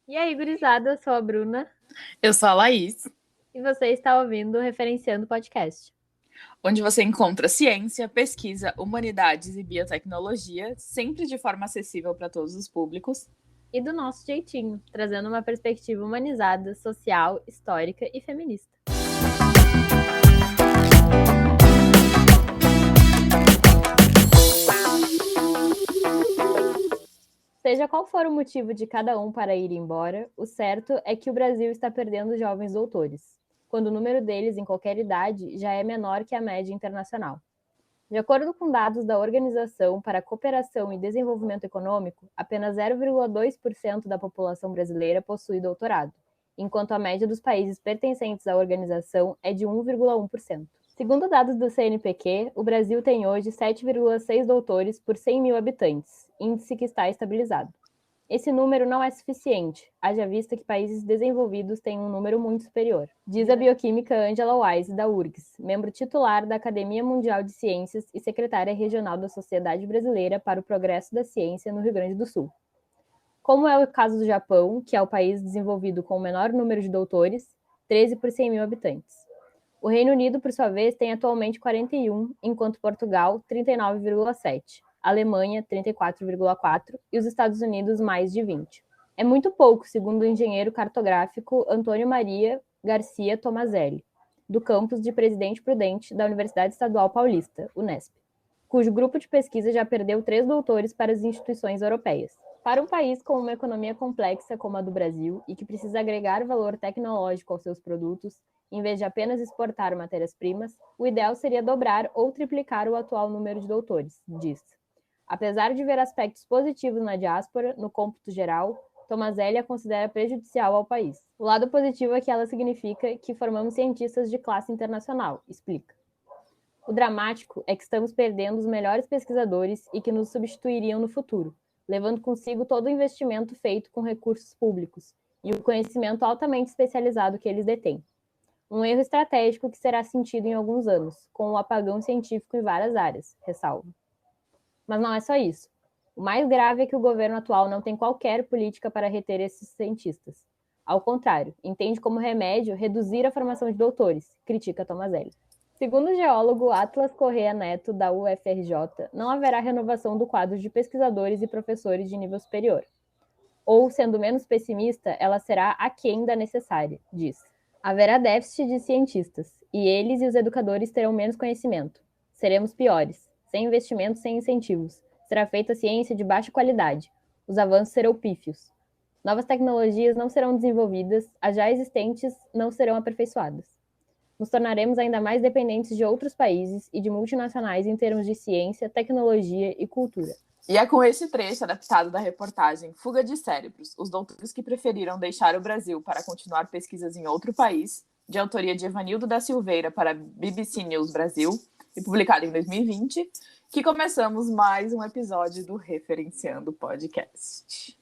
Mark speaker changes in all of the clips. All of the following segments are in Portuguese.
Speaker 1: E aí, gurizada, eu sou a Bruna
Speaker 2: Eu sou a Laís,
Speaker 1: e você está ouvindo o Referenciando Podcast.
Speaker 2: onde você encontra ciência, pesquisa, humanidades e biotecnologia, sempre de forma acessível para todos os públicos.
Speaker 1: E do nosso jeitinho, trazendo uma perspectiva humanizada, social, histórica e feminista. Seja qual for o motivo de cada um para ir embora, o certo é que o Brasil está perdendo jovens doutores, quando o número deles em qualquer idade já é menor que a média internacional. De acordo com dados da Organização para a Cooperação e Desenvolvimento Econômico, apenas 0,2% da população brasileira possui doutorado, enquanto a média dos países pertencentes à organização é de 1,1%. Segundo dados do CNPq, o Brasil tem hoje 7,6 doutores por 100 mil habitantes, índice que está estabilizado. Esse número não é suficiente, haja vista que países desenvolvidos têm um número muito superior, diz a bioquímica Angela Wise, da URGS, membro titular da Academia Mundial de Ciências e secretária regional da Sociedade Brasileira para o Progresso da Ciência no Rio Grande do Sul. Como é o caso do Japão, que é o país desenvolvido com o menor número de doutores, 13 por 100 mil habitantes. O Reino Unido, por sua vez, tem atualmente 41, enquanto Portugal, 39,7. Alemanha, 34,4 e os Estados Unidos, mais de 20. É muito pouco, segundo o engenheiro cartográfico Antônio Maria Garcia Tomazelli, do campus de Presidente Prudente da Universidade Estadual Paulista, Unesp, cujo grupo de pesquisa já perdeu 3 doutores para as instituições europeias. Para um país com uma economia complexa como a do Brasil e que precisa agregar valor tecnológico aos seus produtos, em vez de apenas exportar matérias-primas, o ideal seria dobrar ou triplicar o atual número de doutores, diz. Apesar de ver aspectos positivos na diáspora, no cômputo geral, Tomazelli a considera prejudicial ao país. O lado positivo é que ela significa que formamos cientistas de classe internacional, explica. O dramático é que estamos perdendo os melhores pesquisadores e que nos substituiriam no futuro, levando consigo todo o investimento feito com recursos públicos e o conhecimento altamente especializado que eles detêm. Um erro estratégico que será sentido em alguns anos, com o apagão científico em várias áreas, ressalva. Mas não é só isso. O mais grave é que o governo atual não tem qualquer política para reter esses cientistas. Ao contrário, entende como remédio reduzir a formação de doutores, critica Tomazelli. Segundo o geólogo Atlas Corrêa Neto, da UFRJ, não haverá renovação do quadro de pesquisadores e professores de nível superior. Ou, sendo menos pessimista, ela será aquém da necessária, diz. Haverá déficit de cientistas, e eles e os educadores terão menos conhecimento. Seremos piores, sem investimentos, sem incentivos. Será feita ciência de baixa qualidade. Os avanços serão pífios. Novas tecnologias não serão desenvolvidas, as já existentes não serão aperfeiçoadas. Nos tornaremos ainda mais dependentes de outros países e de multinacionais em termos de ciência, tecnologia e cultura.
Speaker 2: E é com esse trecho adaptado da reportagem Fuga de Cérebros, os doutores que preferiram deixar o Brasil para continuar pesquisas em outro país, de autoria de Evanildo da Silveira para BBC News Brasil e publicado em 2020, que começamos mais um episódio do Referenciando Podcast.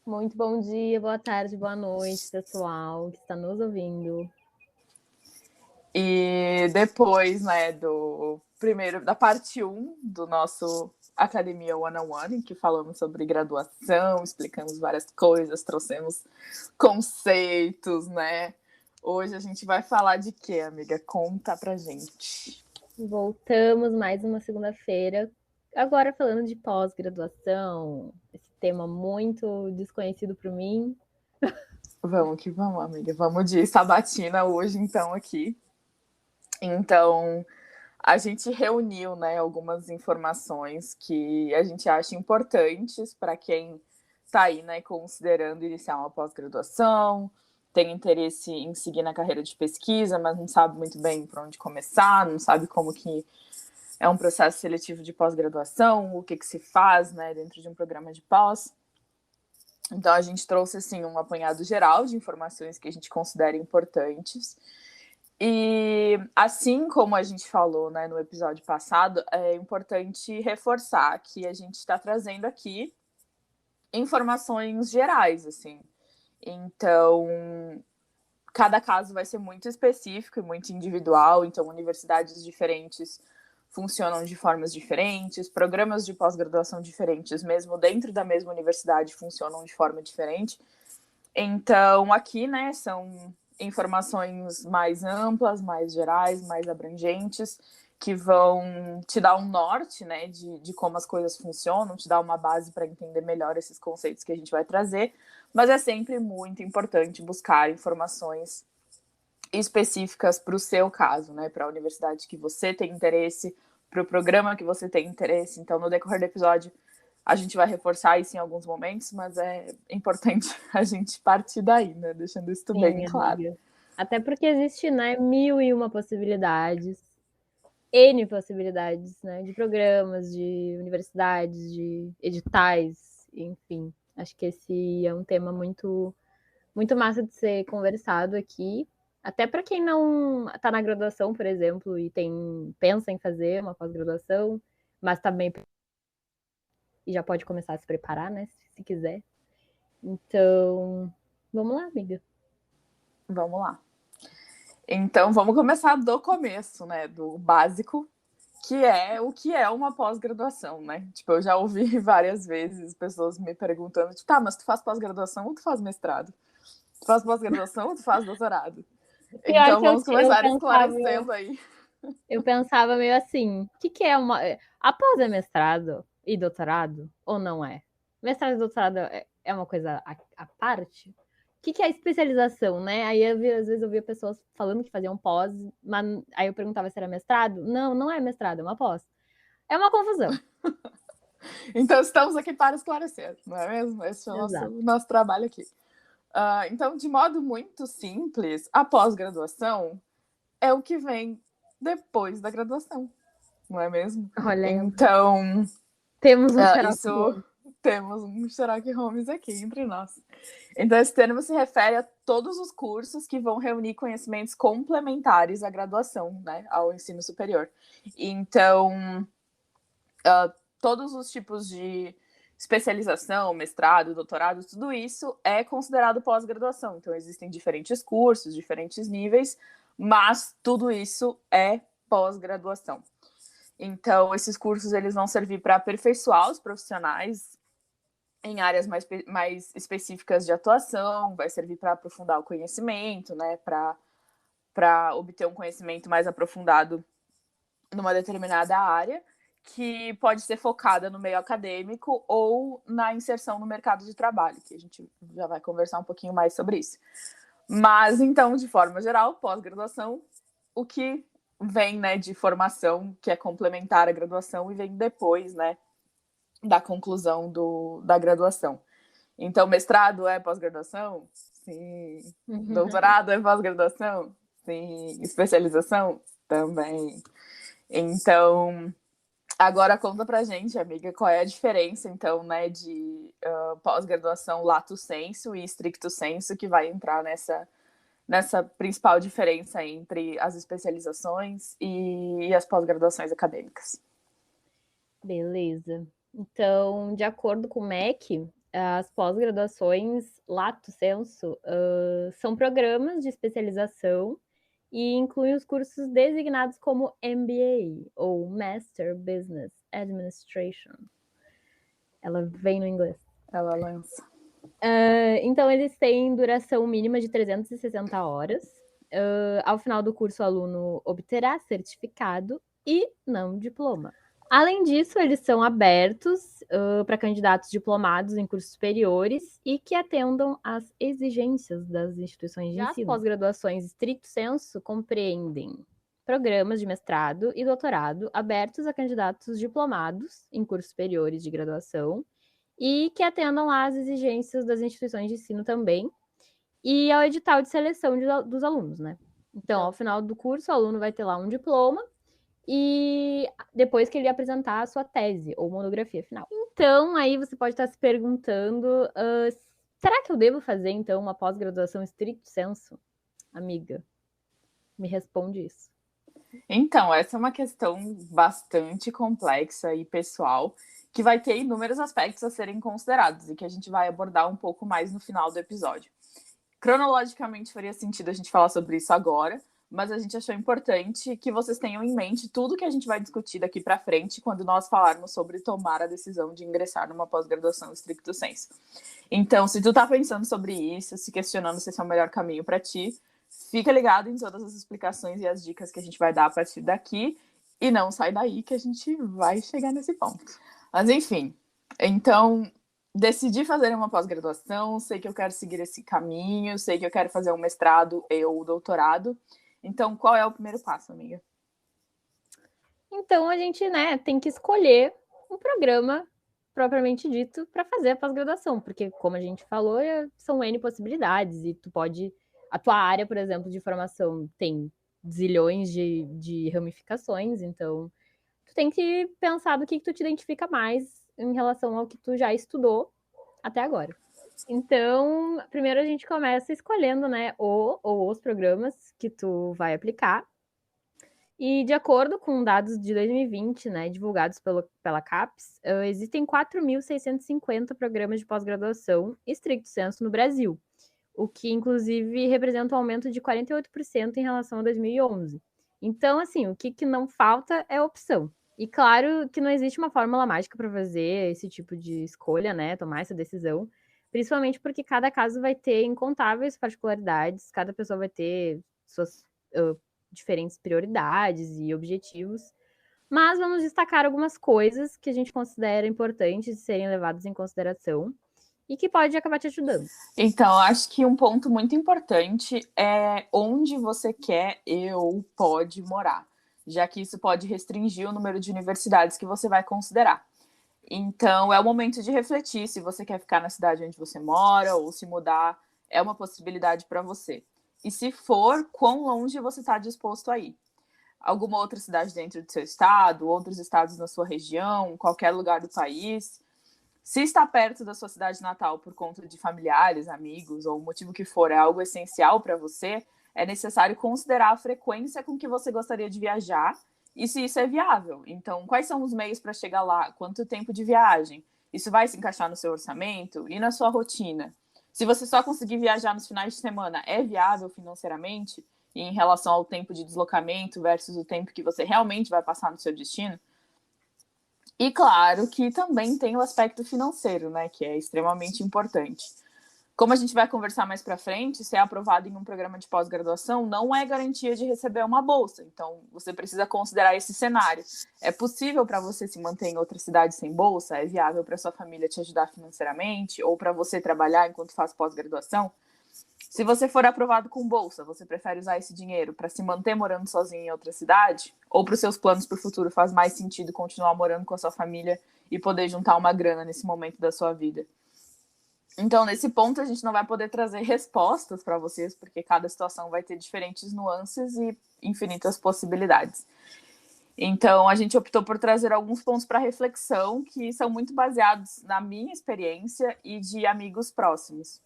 Speaker 1: Muito bom dia, boa tarde, boa noite, pessoal que está nos ouvindo.
Speaker 2: E depois, né, da parte 1 do nosso Academia One-on-One, em que falamos sobre graduação, explicamos várias coisas, trouxemos conceitos, né? Hoje a gente vai falar de quê, amiga? Conta pra gente.
Speaker 1: Voltamos mais uma segunda-feira, agora falando de pós-graduação, esse tema muito desconhecido para mim.
Speaker 2: Vamos que vamos, amiga. Vamos de sabatina hoje, então, aqui. Então, a gente reuniu, né, algumas informações que a gente acha importantes para quem está aí, né, considerando iniciar uma pós-graduação, tem interesse em seguir na carreira de pesquisa, mas não sabe muito bem por onde começar, não sabe como que é um processo seletivo de pós-graduação, o que se faz, né, dentro de um programa de pós. Então, a gente trouxe, assim, um apanhado geral de informações que a gente considera importantes. E assim como a gente falou, né, no episódio passado, é importante reforçar que a gente está trazendo aqui informações gerais, assim. Então, cada caso vai ser muito específico e muito individual, então universidades diferentes funcionam de formas diferentes, programas de pós-graduação diferentes, mesmo dentro da mesma universidade, funcionam de forma diferente. Então, aqui, né, são informações mais amplas, mais gerais, mais abrangentes, que vão te dar um norte, né, de como as coisas funcionam, te dar uma base para entender melhor esses conceitos que a gente vai trazer, mas é sempre muito importante buscar informações específicas para o seu caso, né, para a universidade que você tem interesse, para o programa que você tem interesse. Então, no decorrer do episódio, a gente vai reforçar isso em alguns momentos, mas é importante a gente partir daí, né, deixando isso bem claro.
Speaker 1: Amiga. Até porque existe, né, mil e uma possibilidades, N possibilidades, né, de programas, de universidades, de editais, enfim. Acho que esse é um tema muito, muito massa de ser conversado aqui. Até para quem não está na graduação, por exemplo, e pensa em fazer uma pós-graduação, mas também e já pode começar a se preparar, né, se quiser. Então, vamos lá, amiga.
Speaker 2: Vamos lá. Então, vamos começar do começo, né, do básico, que é o que é uma pós-graduação, né? Tipo, eu já ouvi várias vezes pessoas me perguntando, tipo, tá, mas tu faz pós-graduação ou tu faz mestrado? Tu faz pós-graduação ou tu faz doutorado?
Speaker 1: Pior
Speaker 2: Então,
Speaker 1: que
Speaker 2: vamos começar
Speaker 1: pensava,
Speaker 2: esclarecendo aí.
Speaker 1: eu pensava meio assim, o que é uma... Após é mestrado e doutorado, ou não é? Mestrado e doutorado é uma coisa à parte? O que é a especialização, né? Aí, às vezes, eu via pessoas falando que faziam pós, mas aí eu perguntava se era mestrado. Não, não é mestrado, é uma pós. É uma confusão.
Speaker 2: Então, estamos aqui para esclarecer, não é mesmo? Esse é o nosso trabalho aqui. Então, de modo muito simples, a pós-graduação é o que vem depois da graduação, não é mesmo?
Speaker 1: Olha,
Speaker 2: então
Speaker 1: temos um Sherlock Holmes.
Speaker 2: Temos um Sherlock Holmes aqui entre nós. Então, esse termo se refere a todos os cursos que vão reunir conhecimentos complementares à graduação, né, ao ensino superior. Então, todos os tipos de especialização, mestrado, doutorado, tudo isso é considerado pós-graduação. Então, existem diferentes cursos, diferentes níveis, mas tudo isso é pós-graduação. Então, esses cursos eles vão servir para aperfeiçoar os profissionais em áreas mais específicas de atuação, vai servir para aprofundar o conhecimento, né, para obter um conhecimento mais aprofundado numa determinada área, que pode ser focada no meio acadêmico ou na inserção no mercado de trabalho, que a gente já vai conversar um pouquinho mais sobre isso. Mas, então, de forma geral, pós-graduação, o que vem, né, de formação, que é complementar à graduação, e vem depois, né, da conclusão da graduação. Então, mestrado é pós-graduação? Sim. Doutorado é pós-graduação? Sim. Especialização? Também. Então, agora conta pra gente, amiga, qual é a diferença, então, né, de pós-graduação lato sensu e stricto sensu, que vai entrar nessa principal diferença entre as especializações e as pós-graduações acadêmicas.
Speaker 1: Beleza. Então, de acordo com o MEC, as pós-graduações lato sensu são programas de especialização e incluem os cursos designados como MBA, ou Master Business Administration. Ela vem no inglês.
Speaker 2: Ela lança.
Speaker 1: Então, eles têm duração mínima de 360 horas. Ao final do curso, o aluno obterá certificado e não diploma. Além disso, eles são abertos para candidatos diplomados em cursos superiores e que atendam às exigências das instituições de ensino. As pós-graduações stricto sensu compreendem programas de mestrado e doutorado abertos a candidatos diplomados em cursos superiores de graduação e que atendam às exigências das instituições de ensino também e ao edital de seleção dos alunos, né? Então, ao final do curso, o aluno vai ter lá um diploma e depois que ele apresentar a sua tese ou monografia final. Então, aí você pode estar se perguntando, será que eu devo fazer, então, uma pós-graduação stricto sensu? Amiga, me responde isso.
Speaker 2: Então, essa é uma questão bastante complexa e pessoal, que vai ter inúmeros aspectos a serem considerados e que a gente vai abordar um pouco mais no final do episódio. Cronologicamente faria sentido a gente falar sobre isso agora, mas a gente achou importante que vocês tenham em mente tudo que a gente vai discutir daqui para frente quando nós falarmos sobre tomar a decisão de ingressar numa pós-graduação stricto sensu. Então, se tu tá pensando sobre isso, se questionando se esse é o melhor caminho para ti, fica ligado em todas as explicações e as dicas que a gente vai dar a partir daqui e não sai daí que a gente vai chegar nesse ponto. Mas, enfim, então, decidi fazer uma pós-graduação, sei que eu quero seguir esse caminho, sei que eu quero fazer um mestrado ou doutorado. Então, qual é o primeiro passo, amiga?
Speaker 1: Então, a gente, tem que escolher um programa propriamente dito para fazer a pós-graduação, porque, como a gente falou, são N possibilidades e tu pode... A tua área, por exemplo, de formação tem zilhões de ramificações, então tu tem que pensar do que tu te identifica mais em relação ao que tu já estudou até agora. Então, primeiro a gente começa escolhendo, o ou os programas que tu vai aplicar. E de acordo com dados de 2020, divulgados pela CAPES, existem 4.650 programas de pós-graduação stricto sensu no Brasil, o que inclusive representa um aumento de 48% em relação a 2011. Então, assim, o que não falta é opção. E claro que não existe uma fórmula mágica para fazer esse tipo de escolha, tomar essa decisão, principalmente porque cada caso vai ter incontáveis particularidades, cada pessoa vai ter suas diferentes prioridades e objetivos. Mas vamos destacar algumas coisas que a gente considera importantes de serem levadas em consideração e que pode acabar te ajudando.
Speaker 2: Então, acho que um ponto muito importante é onde você quer ou pode morar, já que isso pode restringir o número de universidades que você vai considerar. Então, é o momento de refletir se você quer ficar na cidade onde você mora ou se mudar é uma possibilidade para você. E se for, quão longe você está disposto a ir? Alguma outra cidade dentro do seu estado, outros estados na sua região, qualquer lugar do país? Se está perto da sua cidade natal por conta de familiares, amigos ou o motivo que for, é algo essencial para você, é necessário considerar a frequência com que você gostaria de viajar e se isso é viável. Então, quais são os meios para chegar lá? Quanto tempo de viagem? Isso vai se encaixar no seu orçamento e na sua rotina? Se você só conseguir viajar nos finais de semana, é viável financeiramente? E em relação ao tempo de deslocamento versus o tempo que você realmente vai passar no seu destino? E claro que também tem o aspecto financeiro, que é extremamente importante. Como a gente vai conversar mais para frente, ser aprovado em um programa de pós-graduação não é garantia de receber uma bolsa. Então, você precisa considerar esse cenário. É possível para você se manter em outra cidade sem bolsa? É viável para sua família te ajudar financeiramente? Ou para você trabalhar enquanto faz pós-graduação? Se você for aprovado com bolsa, você prefere usar esse dinheiro para se manter morando sozinho em outra cidade? Ou para os seus planos para o futuro faz mais sentido continuar morando com a sua família e poder juntar uma grana nesse momento da sua vida? Então, nesse ponto, a gente não vai poder trazer respostas para vocês, porque cada situação vai ter diferentes nuances e infinitas possibilidades. Então, a gente optou por trazer alguns pontos para reflexão que são muito baseados na minha experiência e de amigos próximos.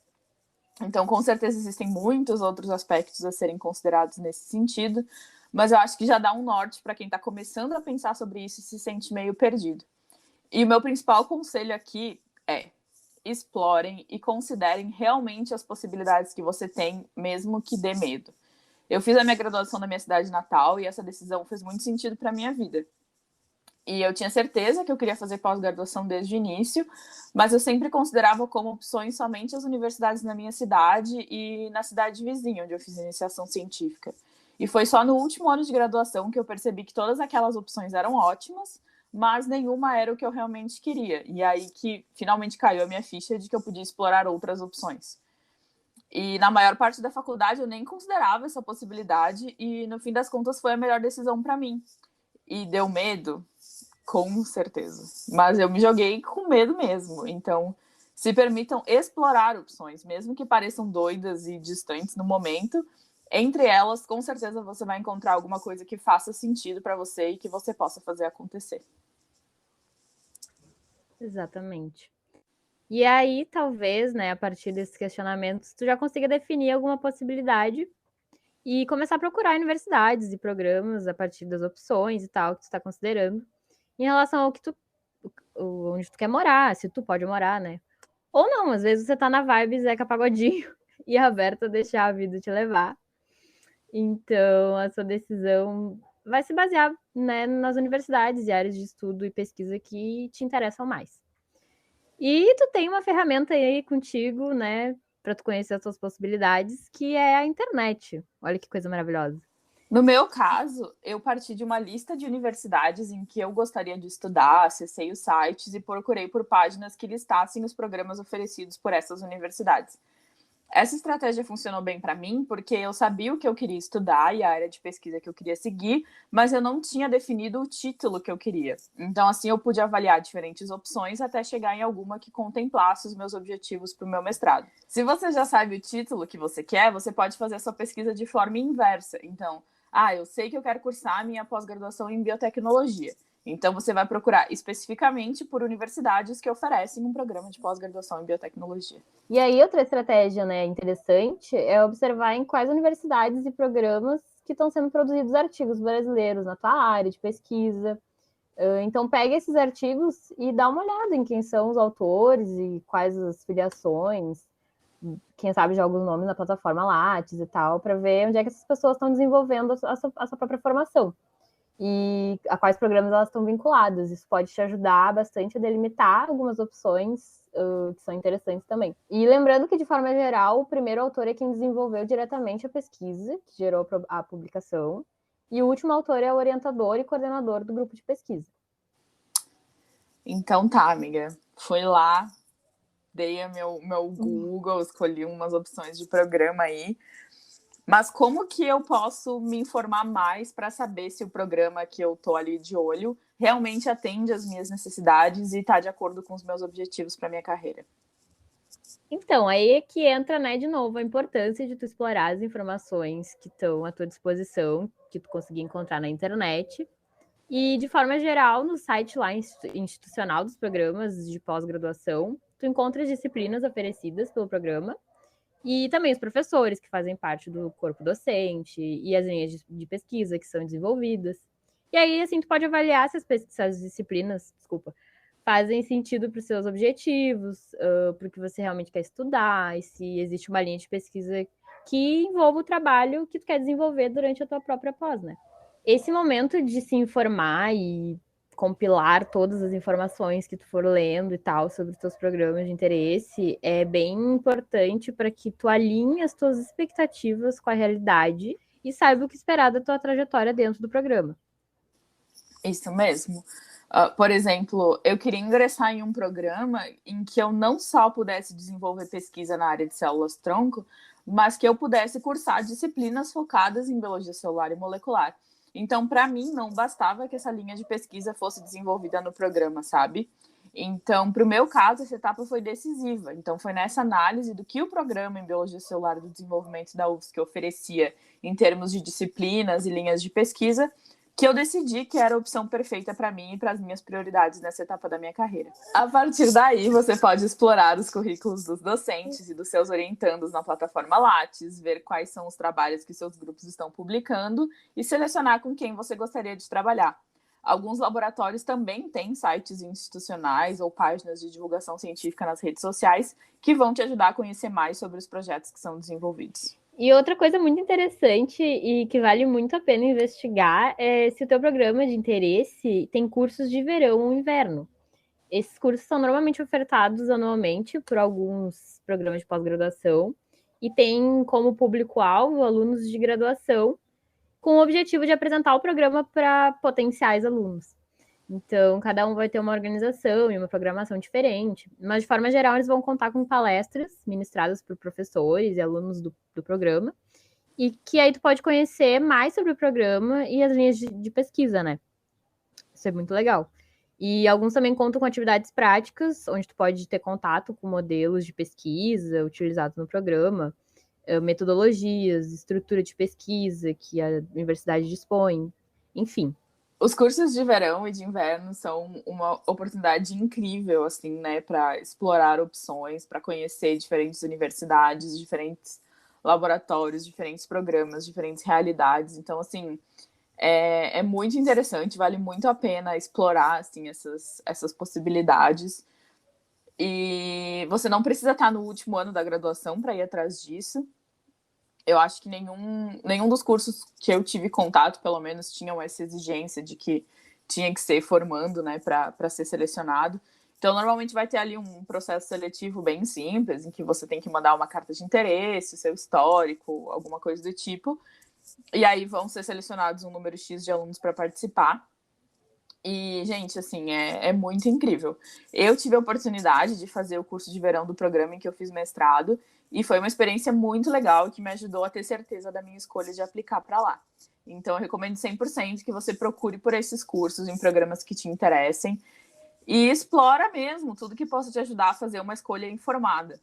Speaker 2: Então, com certeza, existem muitos outros aspectos a serem considerados nesse sentido, mas eu acho que já dá um norte para quem está começando a pensar sobre isso e se sente meio perdido. E o meu principal conselho aqui é: explorem e considerem realmente as possibilidades que você tem, mesmo que dê medo. Eu fiz a minha graduação na minha cidade natal e essa decisão fez muito sentido para a minha vida. E eu tinha certeza que eu queria fazer pós-graduação desde o início, mas eu sempre considerava como opções somente as universidades na minha cidade e na cidade vizinha, onde eu fiz iniciação científica. E foi só no último ano de graduação que eu percebi que todas aquelas opções eram ótimas, mas nenhuma era o que eu realmente queria. E aí que finalmente caiu a minha ficha de que eu podia explorar outras opções. E na maior parte da faculdade eu nem considerava essa possibilidade e no fim das contas foi a melhor decisão para mim. E deu medo? Com certeza. Mas eu me joguei com medo mesmo. Então, se permitam explorar opções, mesmo que pareçam doidas e distantes no momento. Entre elas, com certeza você vai encontrar alguma coisa que faça sentido para você e que você possa fazer acontecer.
Speaker 1: Exatamente. E aí, talvez, a partir desses questionamentos, tu já consiga definir alguma possibilidade e começar a procurar universidades e programas a partir das opções e tal que tu está considerando, em relação ao que onde tu quer morar, se tu pode morar, Ou não, às vezes você tá na vibe Zeca Pagodinho e aberta a deixar a vida te levar. Então, a sua decisão vai se basear, né, nas universidades e áreas de estudo e pesquisa que te interessam mais. E tu tem uma ferramenta aí contigo, né, para tu conhecer as tuas possibilidades, que é a internet. Olha que coisa maravilhosa.
Speaker 2: No meu caso, eu parti de uma lista de universidades em que eu gostaria de estudar, acessei os sites e procurei por páginas que listassem os programas oferecidos por essas universidades. Essa estratégia funcionou bem para mim porque eu sabia o que eu queria estudar e a área de pesquisa que eu queria seguir, mas eu não tinha definido o título que eu queria. Então, assim, eu pude avaliar diferentes opções até chegar em alguma que contemplasse os meus objetivos para o meu mestrado. Se você já sabe o título que você quer, você pode fazer a sua pesquisa de forma inversa. Então, eu sei que eu quero cursar a minha pós-graduação em biotecnologia. Então, você vai procurar especificamente por universidades que oferecem um programa de pós-graduação em biotecnologia.
Speaker 1: E aí, outra estratégia, né, interessante é observar em quais universidades e programas que estão sendo produzidos artigos brasileiros na tua área de pesquisa. Então, pegue esses artigos e dá uma olhada em quem são os autores e quais as filiações, quem sabe joga os nomes na plataforma Lattes e tal, para ver onde é que essas pessoas estão desenvolvendo a sua própria formação e a quais programas elas estão vinculadas. Isso pode te ajudar bastante a delimitar algumas opções que são interessantes também. E lembrando que, de forma geral, o primeiro autor é quem desenvolveu diretamente a pesquisa, que gerou a publicação, e o último autor é o orientador e coordenador do grupo de pesquisa.
Speaker 2: Então tá, amiga. Fui lá, dei meu Google, escolhi umas opções de programa aí. Mas como que eu posso me informar mais para saber se o programa que eu tô ali de olho realmente atende às minhas necessidades e está de acordo com os meus objetivos para minha carreira?
Speaker 1: Então, aí é que entra, né, de novo, a importância de tu explorar as informações que estão à tua disposição, que tu conseguir encontrar na internet. E, de forma geral, no site lá institucional dos programas de pós-graduação, tu encontra as disciplinas oferecidas pelo programa e também os professores que fazem parte do corpo docente e as linhas de pesquisa que são desenvolvidas. E aí, assim, tu pode avaliar se as disciplinas, fazem sentido para os seus objetivos, para o que você realmente quer estudar, e se existe uma linha de pesquisa que envolva o trabalho que tu quer desenvolver durante a tua própria pós, né? Esse momento de se informar e compilar todas as informações que tu for lendo e tal sobre os teus programas de interesse é bem importante para que tu alinhe as tuas expectativas com a realidade e saiba o que esperar da tua trajetória dentro do programa.
Speaker 2: Isso mesmo. Por exemplo, eu queria ingressar em um programa em que eu não só pudesse desenvolver pesquisa na área de células-tronco, mas que eu pudesse cursar disciplinas focadas em biologia celular e molecular. Então, para mim, não bastava que essa linha de pesquisa fosse desenvolvida no programa, sabe? Então, para o meu caso, essa etapa foi decisiva. Então, foi nessa análise do que o programa em biologia celular do desenvolvimento da UFSC oferecia em termos de disciplinas e linhas de pesquisa, que eu decidi que era a opção perfeita para mim e para as minhas prioridades nessa etapa da minha carreira. A partir daí, você pode explorar os currículos dos docentes e dos seus orientandos na plataforma Lattes, ver quais são os trabalhos que seus grupos estão publicando e selecionar com quem você gostaria de trabalhar. Alguns laboratórios também têm sites institucionais ou páginas de divulgação científica nas redes sociais que vão te ajudar a conhecer mais sobre os projetos que são desenvolvidos.
Speaker 1: E outra coisa muito interessante e que vale muito a pena investigar é se o teu programa de interesse tem cursos de verão ou inverno. Esses cursos são normalmente ofertados anualmente por alguns programas de pós-graduação e tem como público-alvo alunos de graduação com o objetivo de apresentar o programa para potenciais alunos. Então, cada um vai ter uma organização e uma programação diferente, mas de forma geral eles vão contar com palestras ministradas por professores e alunos do programa, e que aí tu pode conhecer mais sobre o programa e as linhas de pesquisa, né? Isso é muito legal. E alguns também contam com atividades práticas, onde tu pode ter contato com modelos de pesquisa utilizados no programa, metodologias, estrutura de pesquisa que a universidade dispõe, enfim.
Speaker 2: Os cursos de verão e de inverno são uma oportunidade incrível, assim, né, para explorar opções, para conhecer diferentes universidades, diferentes laboratórios, diferentes programas, diferentes realidades. Então, assim, é muito interessante, vale muito a pena explorar, assim, essas possibilidades. E você não precisa estar no último ano da graduação para ir atrás disso. Eu acho que nenhum dos cursos que eu tive contato, pelo menos, tinham essa exigência de que tinha que ser formando, né, para ser selecionado. Então, normalmente vai ter ali um processo seletivo bem simples, em que você tem que mandar uma carta de interesse, seu histórico, alguma coisa do tipo. E aí vão ser selecionados um número X de alunos para participar. E, gente, assim, é muito incrível. Eu tive a oportunidade de fazer o curso de verão do programa em que eu fiz mestrado, e foi uma experiência muito legal que me ajudou a ter certeza da minha escolha de aplicar para lá. Então, eu recomendo 100% que você procure por esses cursos em programas que te interessem e explora mesmo tudo que possa te ajudar a fazer uma escolha informada.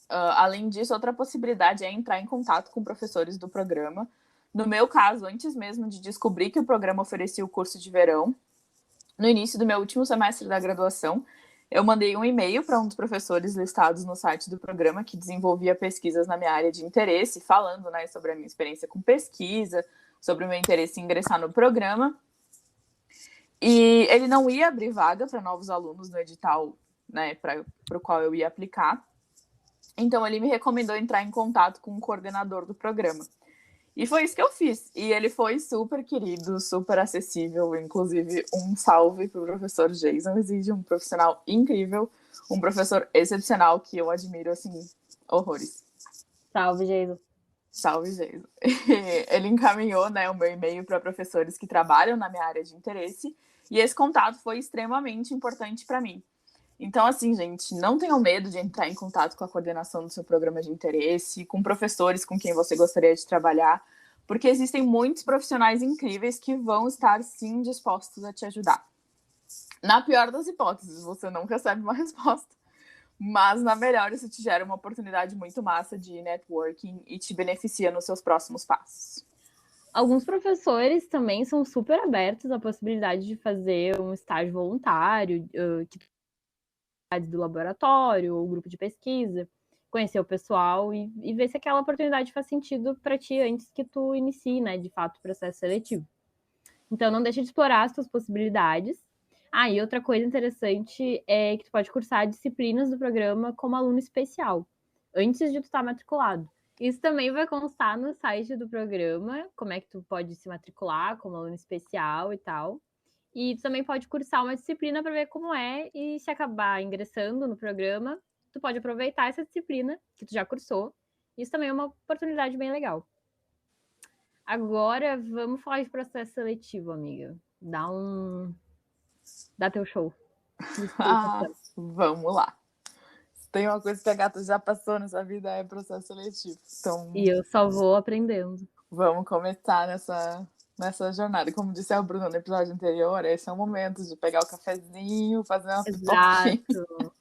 Speaker 2: Além disso, outra possibilidade é entrar em contato com professores do programa. No meu caso, antes mesmo de descobrir que o programa oferecia o curso de verão, no início do meu último semestre da graduação, eu mandei um e-mail para um dos professores listados no site do programa que desenvolvia pesquisas na minha área de interesse, falando, né, sobre a minha experiência com pesquisa, sobre o meu interesse em ingressar no programa. E ele não ia abrir vaga para novos alunos no edital, né, para o qual eu ia aplicar. Então, ele me recomendou entrar em contato com o coordenador do programa. E foi isso que eu fiz. E ele foi super querido, super acessível. Inclusive, um salve para o professor Jason Exige, um profissional incrível, um professor excepcional que eu admiro, assim, horrores.
Speaker 1: Salve, Jason.
Speaker 2: Salve, Jason. Ele encaminhou, né, o meu e-mail para professores que trabalham na minha área de interesse. E esse contato foi extremamente importante para mim. Então, assim, gente, não tenham medo de entrar em contato com a coordenação do seu programa de interesse, com professores com quem você gostaria de trabalhar, porque existem muitos profissionais incríveis que vão estar, sim, dispostos a te ajudar. Na pior das hipóteses, você não recebe uma resposta, mas na melhor, isso te gera uma oportunidade muito massa de networking e te beneficia nos seus próximos passos.
Speaker 1: Alguns professores também são super abertos à possibilidade de fazer um estágio voluntário, do laboratório ou grupo de pesquisa, conhecer o pessoal e ver se aquela oportunidade faz sentido para ti antes que tu inicie, né, de fato, o processo seletivo. Então, não deixa de explorar as tuas possibilidades. E outra coisa interessante é que tu pode cursar disciplinas do programa como aluno especial, antes de tu estar matriculado. Isso também vai constar no site do programa, como é que tu pode se matricular como aluno especial e tal. E tu também pode cursar uma disciplina para ver como é, e se acabar ingressando no programa, tu pode aproveitar essa disciplina que tu já cursou. Isso também é uma oportunidade bem legal. Agora, vamos falar de processo seletivo, amiga. Dá teu show.
Speaker 2: Vamos lá. Tem uma coisa que a gata já passou nessa vida, é processo seletivo. Então,
Speaker 1: e eu só vou aprendendo.
Speaker 2: Vamos começar nessa jornada. Como disse a Bruna no episódio anterior, esse é o momento de pegar o cafezinho, fazer uma pipoquinha,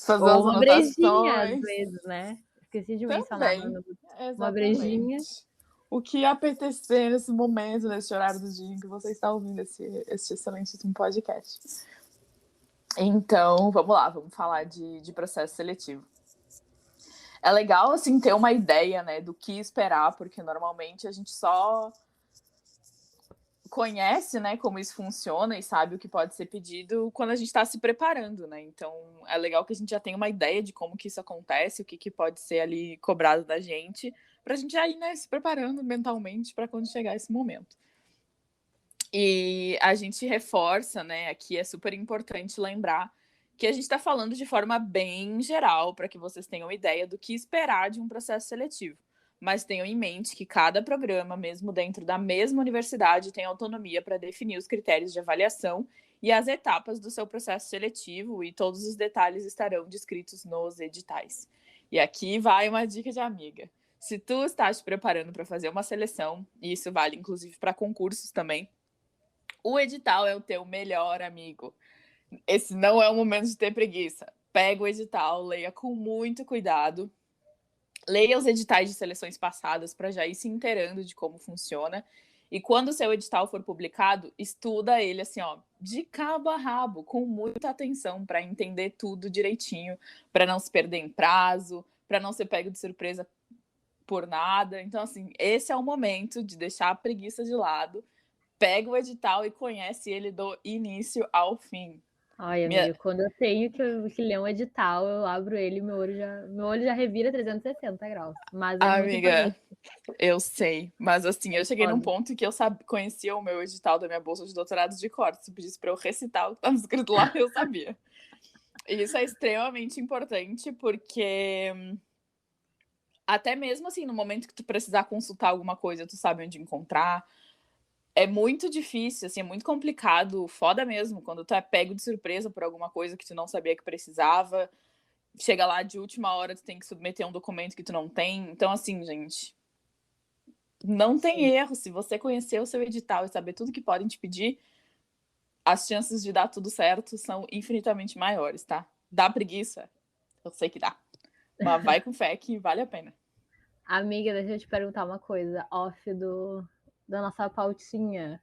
Speaker 2: fazer
Speaker 1: Ou
Speaker 2: umas
Speaker 1: uma brejinha, às
Speaker 2: anotações.
Speaker 1: vezes, né? Esqueci de mencionar.
Speaker 2: Também,
Speaker 1: Uma brejinha.
Speaker 2: O que apetecer nesse momento, nesse horário do dia em que você está ouvindo esse excelentíssimo podcast. Então, vamos lá, vamos falar de processo seletivo. É legal, assim, ter uma ideia, né, do que esperar, porque normalmente a gente só conhece, né, como isso funciona e sabe o que pode ser pedido quando a gente está se preparando, né? Então, é legal que a gente já tenha uma ideia de como que isso acontece, o que pode ser ali cobrado da gente, para a gente já ir, né, se preparando mentalmente para quando chegar esse momento. E a gente reforça, né, aqui é super importante lembrar que a gente está falando de forma bem geral, para que vocês tenham ideia do que esperar de um processo seletivo. Mas tenham em mente que cada programa, mesmo dentro da mesma universidade, tem autonomia para definir os critérios de avaliação e as etapas do seu processo seletivo, e todos os detalhes estarão descritos nos editais. E aqui vai uma dica de amiga. Se tu está te preparando para fazer uma seleção, e isso vale inclusive para concursos também, o edital é o teu melhor amigo. Esse não é o momento de ter preguiça. Pega o edital, leia com muito cuidado. Leia os editais de seleções passadas para já ir se inteirando de como funciona. E quando o seu edital for publicado, estuda ele assim, ó, de cabo a rabo, com muita atenção para entender tudo direitinho, para não se perder em prazo, para não ser pego de surpresa por nada. Então, assim, esse é o momento de deixar a preguiça de lado. Pega o edital e conhece ele do início ao fim.
Speaker 1: Ai, amiga, quando eu tenho que ler um edital, eu abro ele e meu olho já revira 360 graus. Mas é muito
Speaker 2: Amiga,
Speaker 1: importante.
Speaker 2: eu sei, mas assim,
Speaker 1: É
Speaker 2: eu cheguei num
Speaker 1: foda.
Speaker 2: ponto que eu conhecia o meu edital da minha bolsa de doutorado de cor. Se pedisse pra eu recitar o que estava escrito lá, eu sabia. E isso é extremamente importante, porque até mesmo assim, no momento que tu precisar consultar alguma coisa, tu sabe onde encontrar. É muito difícil, assim, é muito complicado, foda mesmo, quando tu é pego de surpresa por alguma coisa que tu não sabia que precisava. Chega lá de última hora, tu tem que submeter um documento que tu não tem. Então, assim, gente, não tem
Speaker 1: Sim.
Speaker 2: erro. Se você conhecer o seu edital e saber tudo que podem te pedir, as chances de dar tudo certo são infinitamente maiores, tá? Dá preguiça? Eu sei que dá. Mas vai com fé que vale a pena.
Speaker 1: Amiga, deixa eu te perguntar uma coisa, off da nossa pautinha.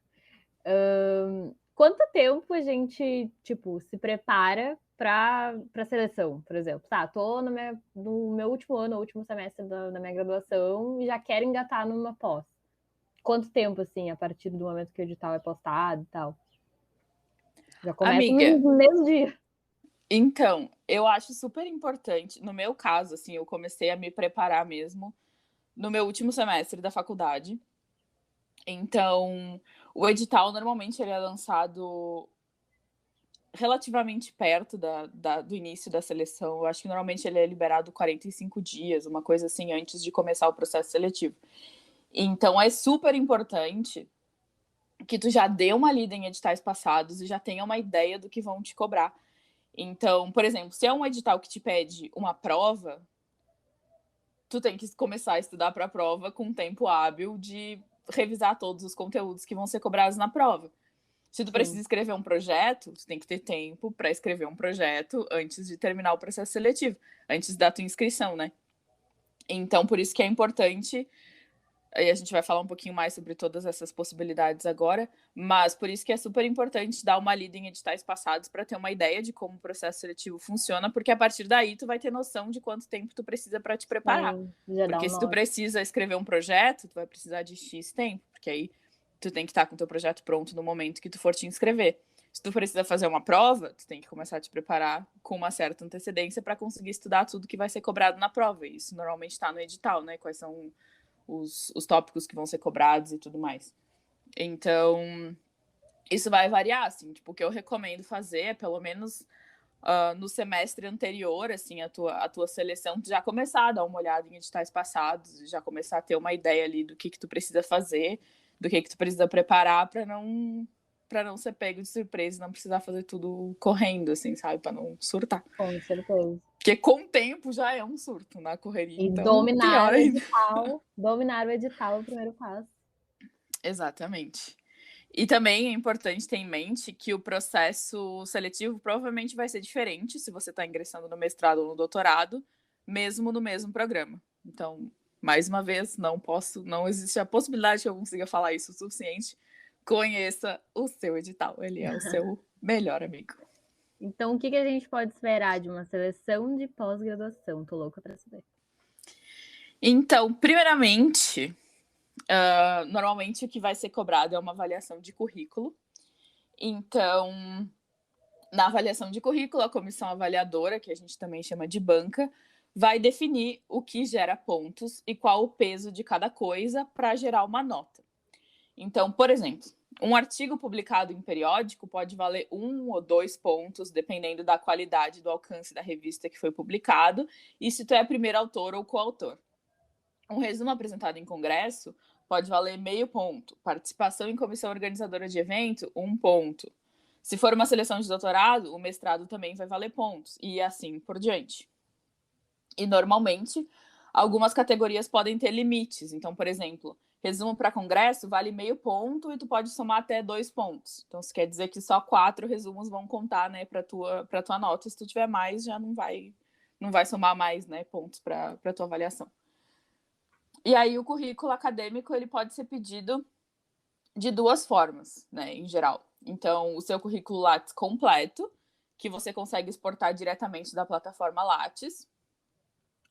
Speaker 1: Quanto tempo a gente, tipo, se prepara para seleção, por exemplo? Tá, tô no meu último ano, último semestre da minha graduação e já quero engatar numa pós. Quanto tempo, assim, a partir do momento que o edital é postado e tal? Já começa
Speaker 2: Amiga,
Speaker 1: no mesmo dia.
Speaker 2: então, eu acho super importante. No meu caso, assim, eu comecei a me preparar mesmo no meu último semestre da faculdade. Então, o edital normalmente ele é lançado relativamente perto do início da seleção. Eu acho que normalmente ele é liberado 45 dias, uma coisa assim, antes de começar o processo seletivo. Então, é super importante que tu já dê uma lida em editais passados e já tenha uma ideia do que vão te cobrar. Então, por exemplo, se é um edital que te pede uma prova, tu tem que começar a estudar para a prova com tempo hábil de revisar todos os conteúdos que vão ser cobrados na prova. Se tu precisa
Speaker 1: Sim.
Speaker 2: escrever um projeto, tu tem que ter tempo para escrever um projeto antes de terminar o processo seletivo, antes da tua inscrição, né? Então, por isso que é importante, aí a gente vai falar um pouquinho mais sobre todas essas possibilidades agora, mas por isso que é super importante dar uma lida em editais passados para ter uma ideia de como o processo seletivo funciona, porque a partir daí tu vai ter noção de quanto tempo tu precisa para te preparar.
Speaker 1: Sim, já dá
Speaker 2: Porque
Speaker 1: um
Speaker 2: se tu
Speaker 1: norte.
Speaker 2: precisa escrever um projeto, tu vai precisar de X tempo, porque aí tu tem que estar com o teu projeto pronto no momento que tu for te inscrever. Se tu precisa fazer uma prova, tu tem que começar a te preparar com uma certa antecedência para conseguir estudar tudo que vai ser cobrado na prova. E isso normalmente está no edital, né? Quais são os tópicos que vão ser cobrados e tudo mais. Então, isso vai variar, assim. Tipo, o que eu recomendo fazer é, pelo menos no semestre anterior, assim, a tua seleção, tu já começar a dar uma olhada em editais passados, já começar a ter uma ideia ali do que tu precisa fazer, do que tu precisa preparar para não ser pego de surpresa e não precisar fazer tudo correndo, assim, sabe? Para não surtar.
Speaker 1: Com certeza.
Speaker 2: Porque com o tempo já é um surto na correria,
Speaker 1: E
Speaker 2: então pior ainda.
Speaker 1: dominar o edital é o primeiro passo.
Speaker 2: Exatamente. E também é importante ter em mente que o processo seletivo provavelmente vai ser diferente se você está ingressando no mestrado ou no doutorado, mesmo no mesmo programa. Então, mais uma vez, não existe a possibilidade que eu consiga falar isso o suficiente. Conheça o seu edital, ele é o seu melhor amigo.
Speaker 1: Então, o que a gente pode esperar de uma seleção de pós-graduação? Tô louca para saber.
Speaker 2: Então, primeiramente, normalmente o que vai ser cobrado é uma avaliação de currículo. Então, na avaliação de currículo, a comissão avaliadora, que a gente também chama de banca, vai definir o que gera pontos e qual o peso de cada coisa para gerar uma nota. Então, por exemplo, um artigo publicado em periódico pode valer 1 ou 2 pontos, dependendo da qualidade do alcance da revista que foi publicado e se tu é primeiro autor ou coautor. Um resumo apresentado em congresso pode valer meio ponto. Participação em comissão organizadora de evento, 1 ponto. Se for uma seleção de doutorado, o mestrado também vai valer pontos, e assim por diante. E normalmente, algumas categorias podem ter limites. Então, por exemplo, resumo para congresso vale meio ponto e tu pode somar até 2 pontos. Então, isso quer dizer que só 4 resumos vão contar, né, para tua nota. Se tu tiver mais, já não vai somar mais, né, pontos para tua avaliação. E aí o currículo acadêmico ele pode ser pedido de 2 formas, né, em geral. Então, o seu currículo Lattes completo, que você consegue exportar diretamente da plataforma Lattes,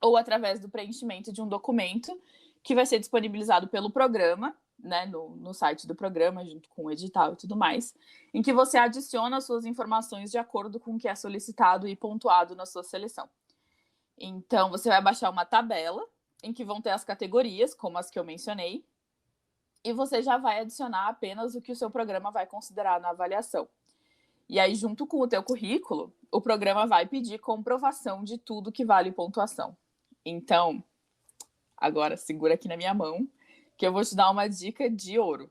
Speaker 2: ou através do preenchimento de um documento que vai ser disponibilizado pelo programa, né, no site do programa, junto com o edital e tudo mais, em que você adiciona as suas informações de acordo com o que é solicitado e pontuado na sua seleção. Então, você vai baixar uma tabela em que vão ter as categorias, como as que eu mencionei, e você já vai adicionar apenas o que o seu programa vai considerar na avaliação. E aí, junto com o teu currículo, o programa vai pedir comprovação de tudo que vale pontuação. Então, agora segura aqui na minha mão, que eu vou te dar uma dica de ouro.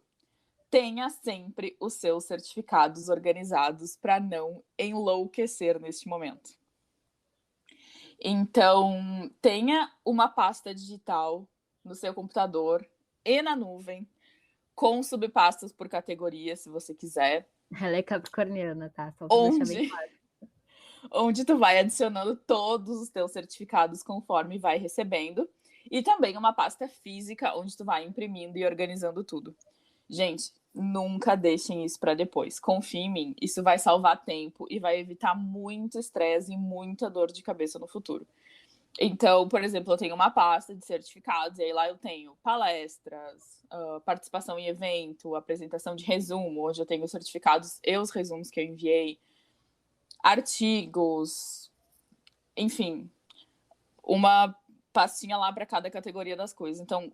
Speaker 2: Tenha sempre os seus certificados organizados para não enlouquecer neste momento. Então, tenha uma pasta digital no seu computador e na nuvem, com subpastas por categoria, se você quiser.
Speaker 1: Ela é capricorniana, tá? Só pra deixar bem claro.
Speaker 2: Onde tu vai adicionando todos os teus certificados conforme vai recebendo. E também uma pasta física, onde tu vai imprimindo e organizando tudo. Gente, nunca deixem isso para depois. Confie em mim, isso vai salvar tempo e vai evitar muito estresse e muita dor de cabeça no futuro. Então, por exemplo, eu tenho uma pasta de certificados, e aí lá eu tenho palestras, participação em evento, apresentação de resumo, onde eu tenho os certificados e os resumos que eu enviei, artigos, enfim, uma pastinha lá para cada categoria das coisas. Então,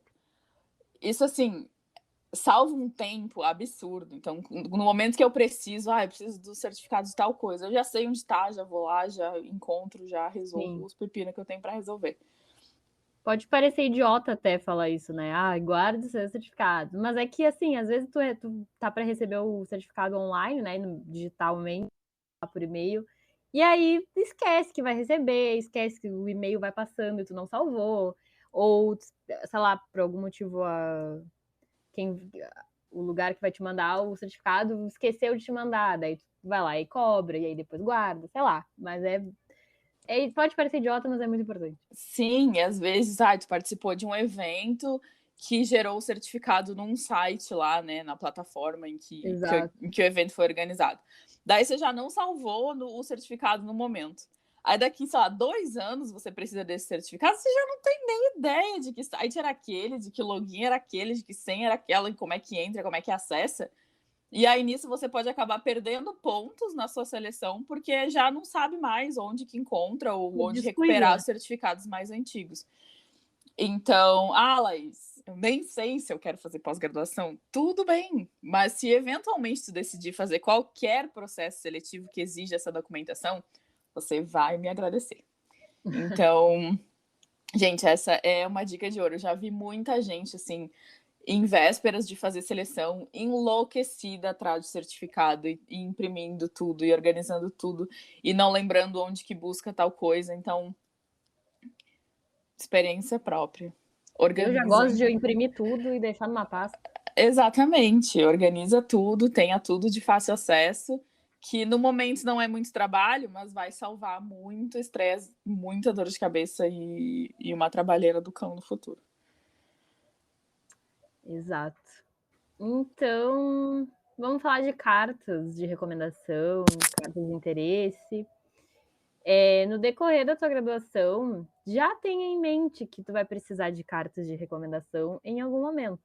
Speaker 2: isso assim, salva um tempo absurdo. Então, no momento que eu preciso, eu preciso do certificado de tal coisa, eu já sei onde está, já vou lá, já encontro, já resolvo os pepinos que eu tenho para resolver.
Speaker 1: Pode parecer idiota até falar isso, né? Guarda os seus certificados. Mas é que, assim, às vezes tu tá para receber o certificado online, né? Digitalmente, por e-mail. E aí esquece que vai receber, esquece que o e-mail vai passando e tu não salvou. Ou, sei lá, por algum motivo, o lugar que vai te mandar o certificado esqueceu de te mandar. Daí tu vai lá e cobra, e aí depois guarda, sei lá. Mas pode parecer idiota, mas é muito importante.
Speaker 2: Sim, às vezes, tu participou de um evento que gerou o certificado num site lá, né, na plataforma em que o evento foi organizado. Daí você já não salvou o certificado no momento. Aí daqui, sei lá, 2 anos você precisa desse certificado, você já não tem nem ideia de que site era aquele, de que login era aquele, de que senha era aquela, como é que entra, como é que acessa. E aí, nisso, você pode acabar perdendo pontos na sua seleção, porque já não sabe mais onde que encontra ou onde recuperar os certificados mais antigos. Então, Laís, eu nem sei se eu quero fazer pós-graduação. Tudo bem, mas se eventualmente tu decidir fazer qualquer processo seletivo que exija essa documentação, você vai me agradecer. Então, gente, essa é uma dica de ouro. Eu já vi muita gente, assim, em vésperas de fazer seleção, enlouquecida atrás de certificado e imprimindo tudo e organizando tudo e não lembrando onde que busca tal coisa. Então, experiência própria.
Speaker 1: Organizem. Eu já gosto de imprimir tudo e deixar numa pasta.
Speaker 2: Exatamente. Organiza tudo, tenha tudo de fácil acesso, que no momento não é muito trabalho, mas vai salvar muito estresse, muita dor de cabeça e uma trabalheira do cão no futuro.
Speaker 1: Exato. Então, vamos falar de cartas de recomendação, cartas de interesse. No decorrer da tua graduação, já tenha em mente que tu vai precisar de cartas de recomendação em algum momento.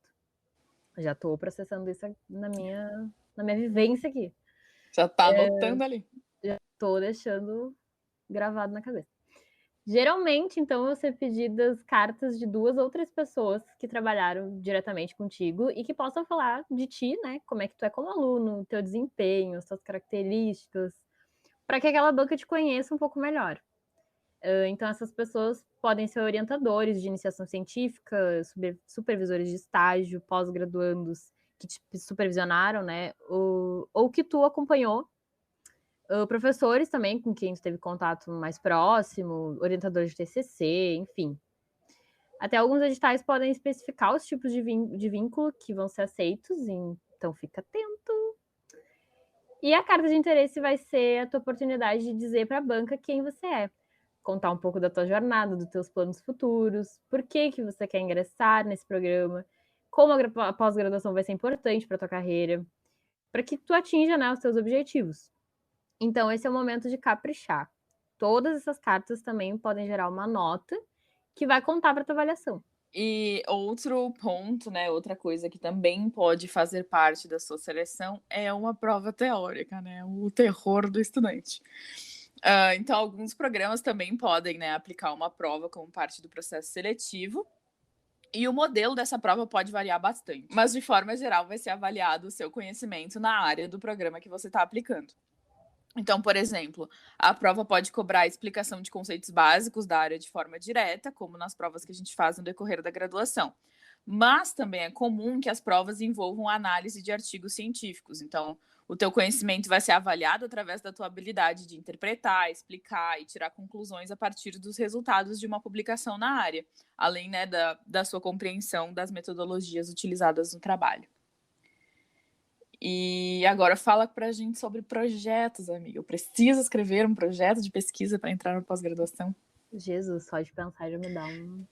Speaker 1: Já estou processando isso na minha vivência aqui.
Speaker 2: Já tá anotando ali.
Speaker 1: Já estou deixando gravado na cabeça. Geralmente, então, vão ser pedidas cartas de 2 ou 3 pessoas que trabalharam diretamente contigo e que possam falar de ti, né? Como é que tu é como aluno, teu desempenho, suas características, para que aquela banca te conheça um pouco melhor. Então, essas pessoas podem ser orientadores de iniciação científica, supervisores de estágio, pós-graduandos que te supervisionaram, né? Ou que tu acompanhou, professores também com quem tu teve contato mais próximo, orientadores de TCC, enfim. Até alguns editais podem especificar os tipos de vínculo que vão ser aceitos, então fica atento. E a carta de interesse vai ser a tua oportunidade de dizer para a banca quem você é. Contar um pouco da tua jornada, dos teus planos futuros, por que você quer ingressar nesse programa, como a pós-graduação vai ser importante para a tua carreira, para que tu atinja, né, os teus objetivos. Então, esse é o momento de caprichar. Todas essas cartas também podem gerar uma nota que vai contar para a tua avaliação.
Speaker 2: E outro ponto, né, outra coisa que também pode fazer parte da sua seleção é uma prova teórica, né, o terror do estudante. Então, alguns programas também podem, né, aplicar uma prova como parte do processo seletivo, e o modelo dessa prova pode variar bastante, mas de forma geral vai ser avaliado o seu conhecimento na área do programa que você está aplicando. Então, por exemplo, a prova pode cobrar explicação de conceitos básicos da área de forma direta, como nas provas que a gente faz no decorrer da graduação. Mas também é comum que as provas envolvam análise de artigos científicos. Então, o teu conhecimento vai ser avaliado através da tua habilidade de interpretar, explicar e tirar conclusões a partir dos resultados de uma publicação na área, além, né, da sua compreensão das metodologias utilizadas no trabalho. E agora fala pra gente sobre projetos, amiga. Eu preciso escrever um projeto de pesquisa para entrar na pós-graduação.
Speaker 1: Jesus, só de pensar já me dá um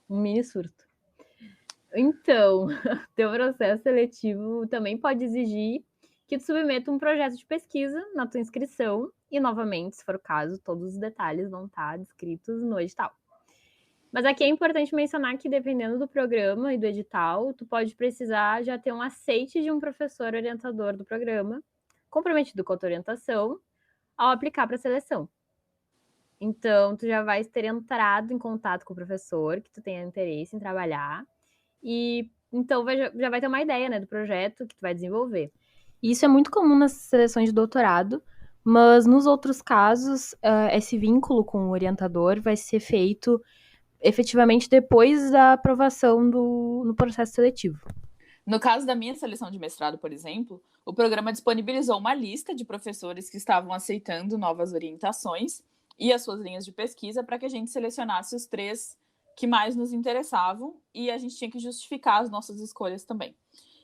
Speaker 1: mini surto. Então, teu processo seletivo também pode exigir que tu submeta um projeto de pesquisa na tua inscrição e, novamente, se for o caso, todos os detalhes vão estar descritos no edital. Mas aqui é importante mencionar que, dependendo do programa e do edital, tu pode precisar já ter um aceite de um professor orientador do programa, comprometido com a tua orientação, ao aplicar para a seleção. Então, tu já vai ter entrado em contato com o professor que tu tenha interesse em trabalhar, e então já vai ter uma ideia, né, do projeto que tu vai desenvolver. Isso é muito comum nas seleções de doutorado, mas nos outros casos, esse vínculo com o orientador vai ser feito efetivamente depois da aprovação no processo seletivo.
Speaker 2: No caso da minha seleção de mestrado, por exemplo, o programa disponibilizou uma lista de professores que estavam aceitando novas orientações e as suas linhas de pesquisa para que a gente selecionasse os 3 que mais nos interessavam, e a gente tinha que justificar as nossas escolhas também.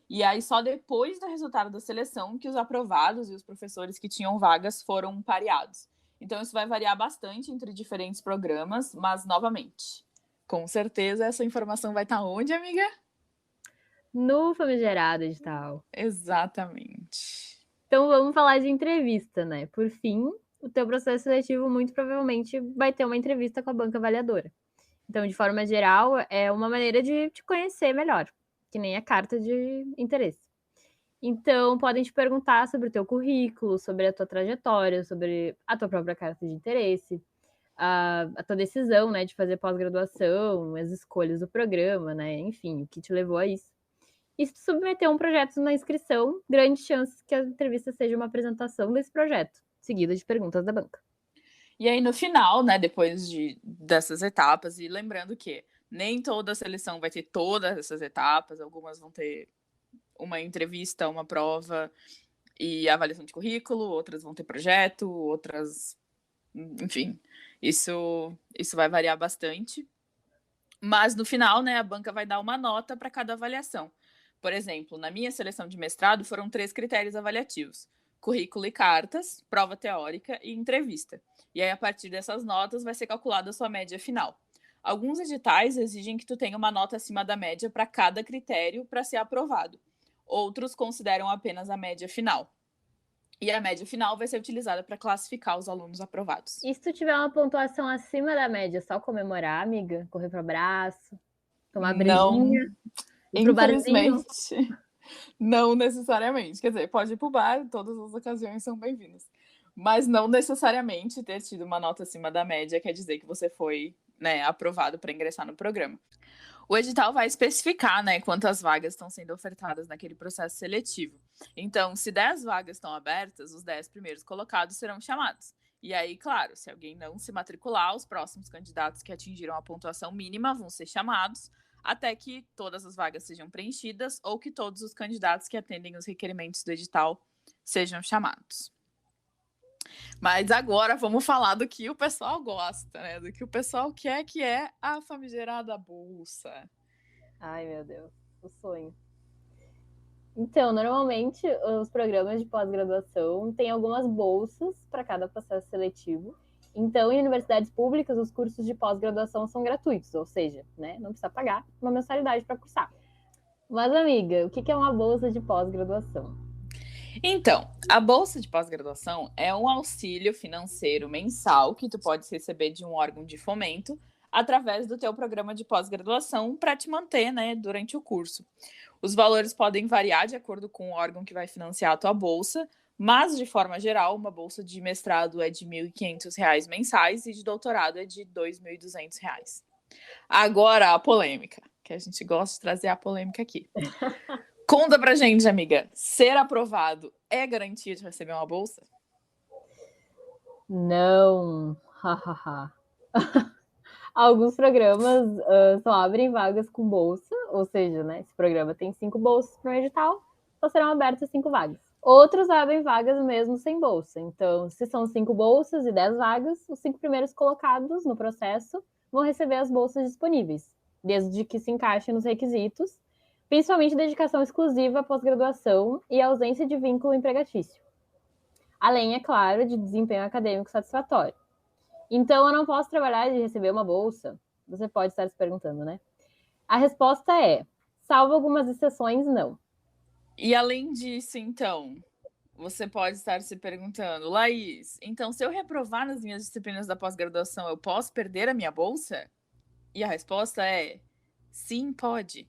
Speaker 2: E aí, só depois do resultado da seleção que os aprovados e os professores que tinham vagas foram pareados. Então, isso vai variar bastante entre diferentes programas, mas, novamente, com certeza essa informação vai estar onde, amiga?
Speaker 1: No famigerado edital.
Speaker 2: Exatamente.
Speaker 1: Então, vamos falar de entrevista, né? Por fim, o teu processo seletivo muito provavelmente vai ter uma entrevista com a banca avaliadora. Então, de forma geral, é uma maneira de te conhecer melhor, que nem a carta de interesse. Então, podem te perguntar sobre o teu currículo, sobre a tua trajetória, sobre a tua própria carta de interesse, a tua decisão, né, de fazer pós-graduação, as escolhas do programa, né, enfim, o que te levou a isso. E se tu submeter um projeto na inscrição, grandes chances que a entrevista seja uma apresentação desse projeto, seguida de perguntas da banca.
Speaker 2: E aí, no final, né, depois dessas etapas, e lembrando que nem toda a seleção vai ter todas essas etapas, algumas vão ter uma entrevista, uma prova e avaliação de currículo, outras vão ter projeto, outras... Enfim, isso vai variar bastante. Mas, no final, né, a banca vai dar uma nota para cada avaliação. Por exemplo, na minha seleção de mestrado, foram 3 critérios avaliativos: currículo e cartas, prova teórica e entrevista. E aí, a partir dessas notas, vai ser calculada a sua média final. Alguns editais exigem que tu tenha uma nota acima da média para cada critério para ser aprovado. Outros consideram apenas a média final. E a média final vai ser utilizada para classificar os alunos aprovados.
Speaker 1: E se tu tiver uma pontuação acima da média, só comemorar, amiga? Correr pro abraço, tomar brejinha, ir pro barzinho?
Speaker 2: Não necessariamente. Quer dizer, pode ir pro bar, todas as ocasiões são bem-vindas. Mas não necessariamente ter tido uma nota acima da média quer dizer que você foi, né, aprovado para ingressar no programa. O edital vai especificar, né, quantas vagas estão sendo ofertadas naquele processo seletivo. Então, se 10 vagas estão abertas, os 10 primeiros colocados serão chamados. E aí, claro, se alguém não se matricular, os próximos candidatos que atingiram a pontuação mínima vão ser chamados, até que todas as vagas sejam preenchidas ou que todos os candidatos que atendem os requerimentos do edital sejam chamados. Mas agora vamos falar do que o pessoal gosta, né? Do que o pessoal quer, que é a famigerada bolsa.
Speaker 1: Ai, meu Deus, o sonho. Então, normalmente, os programas de pós-graduação têm algumas bolsas para cada processo seletivo. Então, em universidades públicas, os cursos de pós-graduação são gratuitos, ou seja, né, não precisa pagar uma mensalidade para cursar. Mas, amiga, o que é uma bolsa de pós-graduação?
Speaker 2: Então, a bolsa de pós-graduação é um auxílio financeiro mensal que tu pode receber de um órgão de fomento através do teu programa de pós-graduação para te manter, né, durante o curso. Os valores podem variar de acordo com o órgão que vai financiar a tua bolsa, mas, de forma geral, uma bolsa de mestrado é de R$ 1.500 mensais e de doutorado é de R$ 2.200. Agora, a polêmica, que a gente gosta de trazer a polêmica aqui. Conta pra gente, amiga, ser aprovado é garantia de receber uma bolsa?
Speaker 1: Não, hahaha. Alguns programas só abrem vagas com bolsa, ou seja, né, esse programa tem 5 bolsas para um edital, só serão abertas 5 vagas. Outros abrem vagas mesmo sem bolsa. Então, se são 5 bolsas e 10 vagas, os 5 primeiros colocados no processo vão receber as bolsas disponíveis, desde que se encaixem nos requisitos, principalmente dedicação exclusiva à pós-graduação e ausência de vínculo empregatício. Além, é claro, de desempenho acadêmico satisfatório. Então, eu não posso trabalhar e receber uma bolsa? Você pode estar se perguntando, né? A resposta é, salvo algumas exceções, não.
Speaker 2: E além disso, então, você pode estar se perguntando, Laís, então se eu reprovar nas minhas disciplinas da pós-graduação, eu posso perder a minha bolsa? E a resposta é, sim, pode.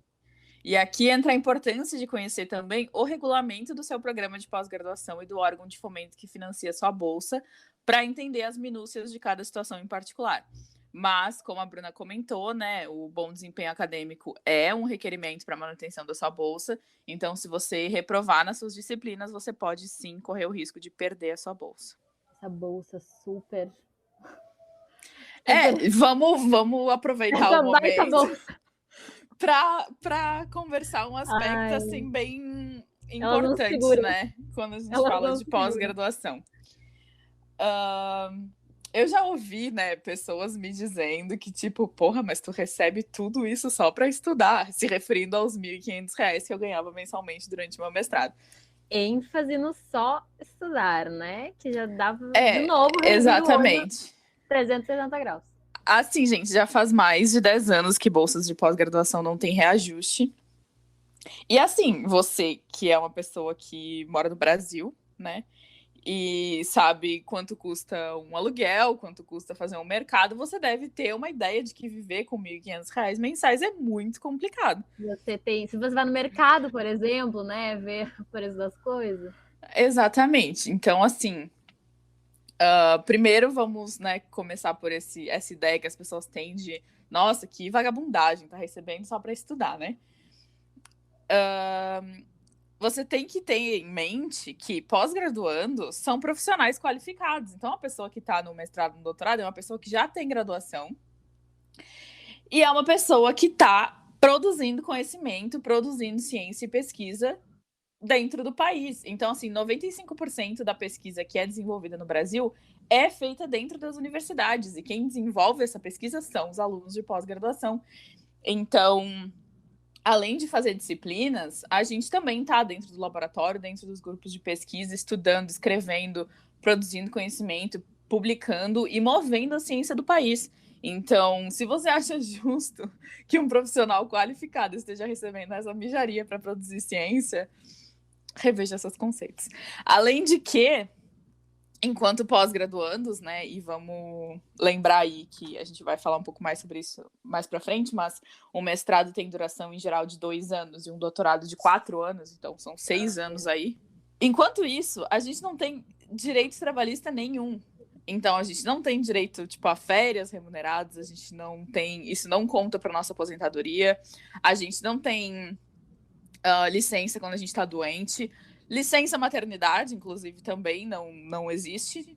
Speaker 2: E aqui entra a importância de conhecer também o regulamento do seu programa de pós-graduação e do órgão de fomento que financia sua bolsa, para entender as minúcias de cada situação em particular. Mas, como a Bruna comentou, né, o bom desempenho acadêmico é um requerimento para a manutenção da sua bolsa. Então, se você reprovar nas suas disciplinas, você pode sim correr o risco de perder a sua bolsa.
Speaker 1: Essa bolsa super...
Speaker 2: Vamos aproveitar
Speaker 1: Essa
Speaker 2: o momento
Speaker 1: bolsa.
Speaker 2: para conversar um aspecto assim bem importante, né? Quando a gente fala de pós-graduação. Eu já ouvi, né, pessoas me dizendo que, tipo, porra, mas tu recebe tudo isso só para estudar, se referindo aos R$ 1.500 que eu ganhava mensalmente durante o meu mestrado.
Speaker 1: ênfase no só estudar, né? Que já dava,
Speaker 2: de
Speaker 1: novo,
Speaker 2: exatamente.
Speaker 1: 360 graus.
Speaker 2: Assim, gente, já faz mais de 10 anos que bolsas de pós-graduação não tem reajuste. E assim, você que é uma pessoa que mora no Brasil, né? E sabe quanto custa um aluguel, quanto custa fazer um mercado, você deve ter uma ideia de que viver com R$ 1.500 mensais é muito complicado.
Speaker 1: Se você vai no mercado, por exemplo, né, ver o preço das coisas.
Speaker 2: Exatamente. Então, assim, primeiro vamos, né, começar por essa ideia que as pessoas têm de, nossa, que vagabundagem, tá recebendo só para estudar, né? Você tem que ter em mente que pós-graduandos são profissionais qualificados. Então, a pessoa que está no mestrado, no doutorado, é uma pessoa que já tem graduação e é uma pessoa que está produzindo conhecimento, produzindo ciência e pesquisa dentro do país. Então, assim, 95% da pesquisa que é desenvolvida no Brasil é feita dentro das universidades. E quem desenvolve essa pesquisa são os alunos de pós-graduação. Então, além de fazer disciplinas, a gente também está dentro do laboratório, dentro dos grupos de pesquisa, estudando, escrevendo, produzindo conhecimento, publicando e movendo a ciência do país. Então, se você acha justo que um profissional qualificado esteja recebendo essa mijaria para produzir ciência, reveja seus conceitos. Além de que, enquanto pós-graduandos, né, e vamos lembrar aí que a gente vai falar um pouco mais sobre isso mais para frente, mas um mestrado tem duração em geral de 2 anos e um doutorado de 4 anos, então são 6 anos aí. Enquanto isso, a gente não tem direito trabalhista nenhum. Então, a gente não tem direito, tipo, a férias remuneradas, a gente não tem... Isso não conta para nossa aposentadoria. A gente não tem licença quando a gente está doente. Licença maternidade, inclusive, também não existe.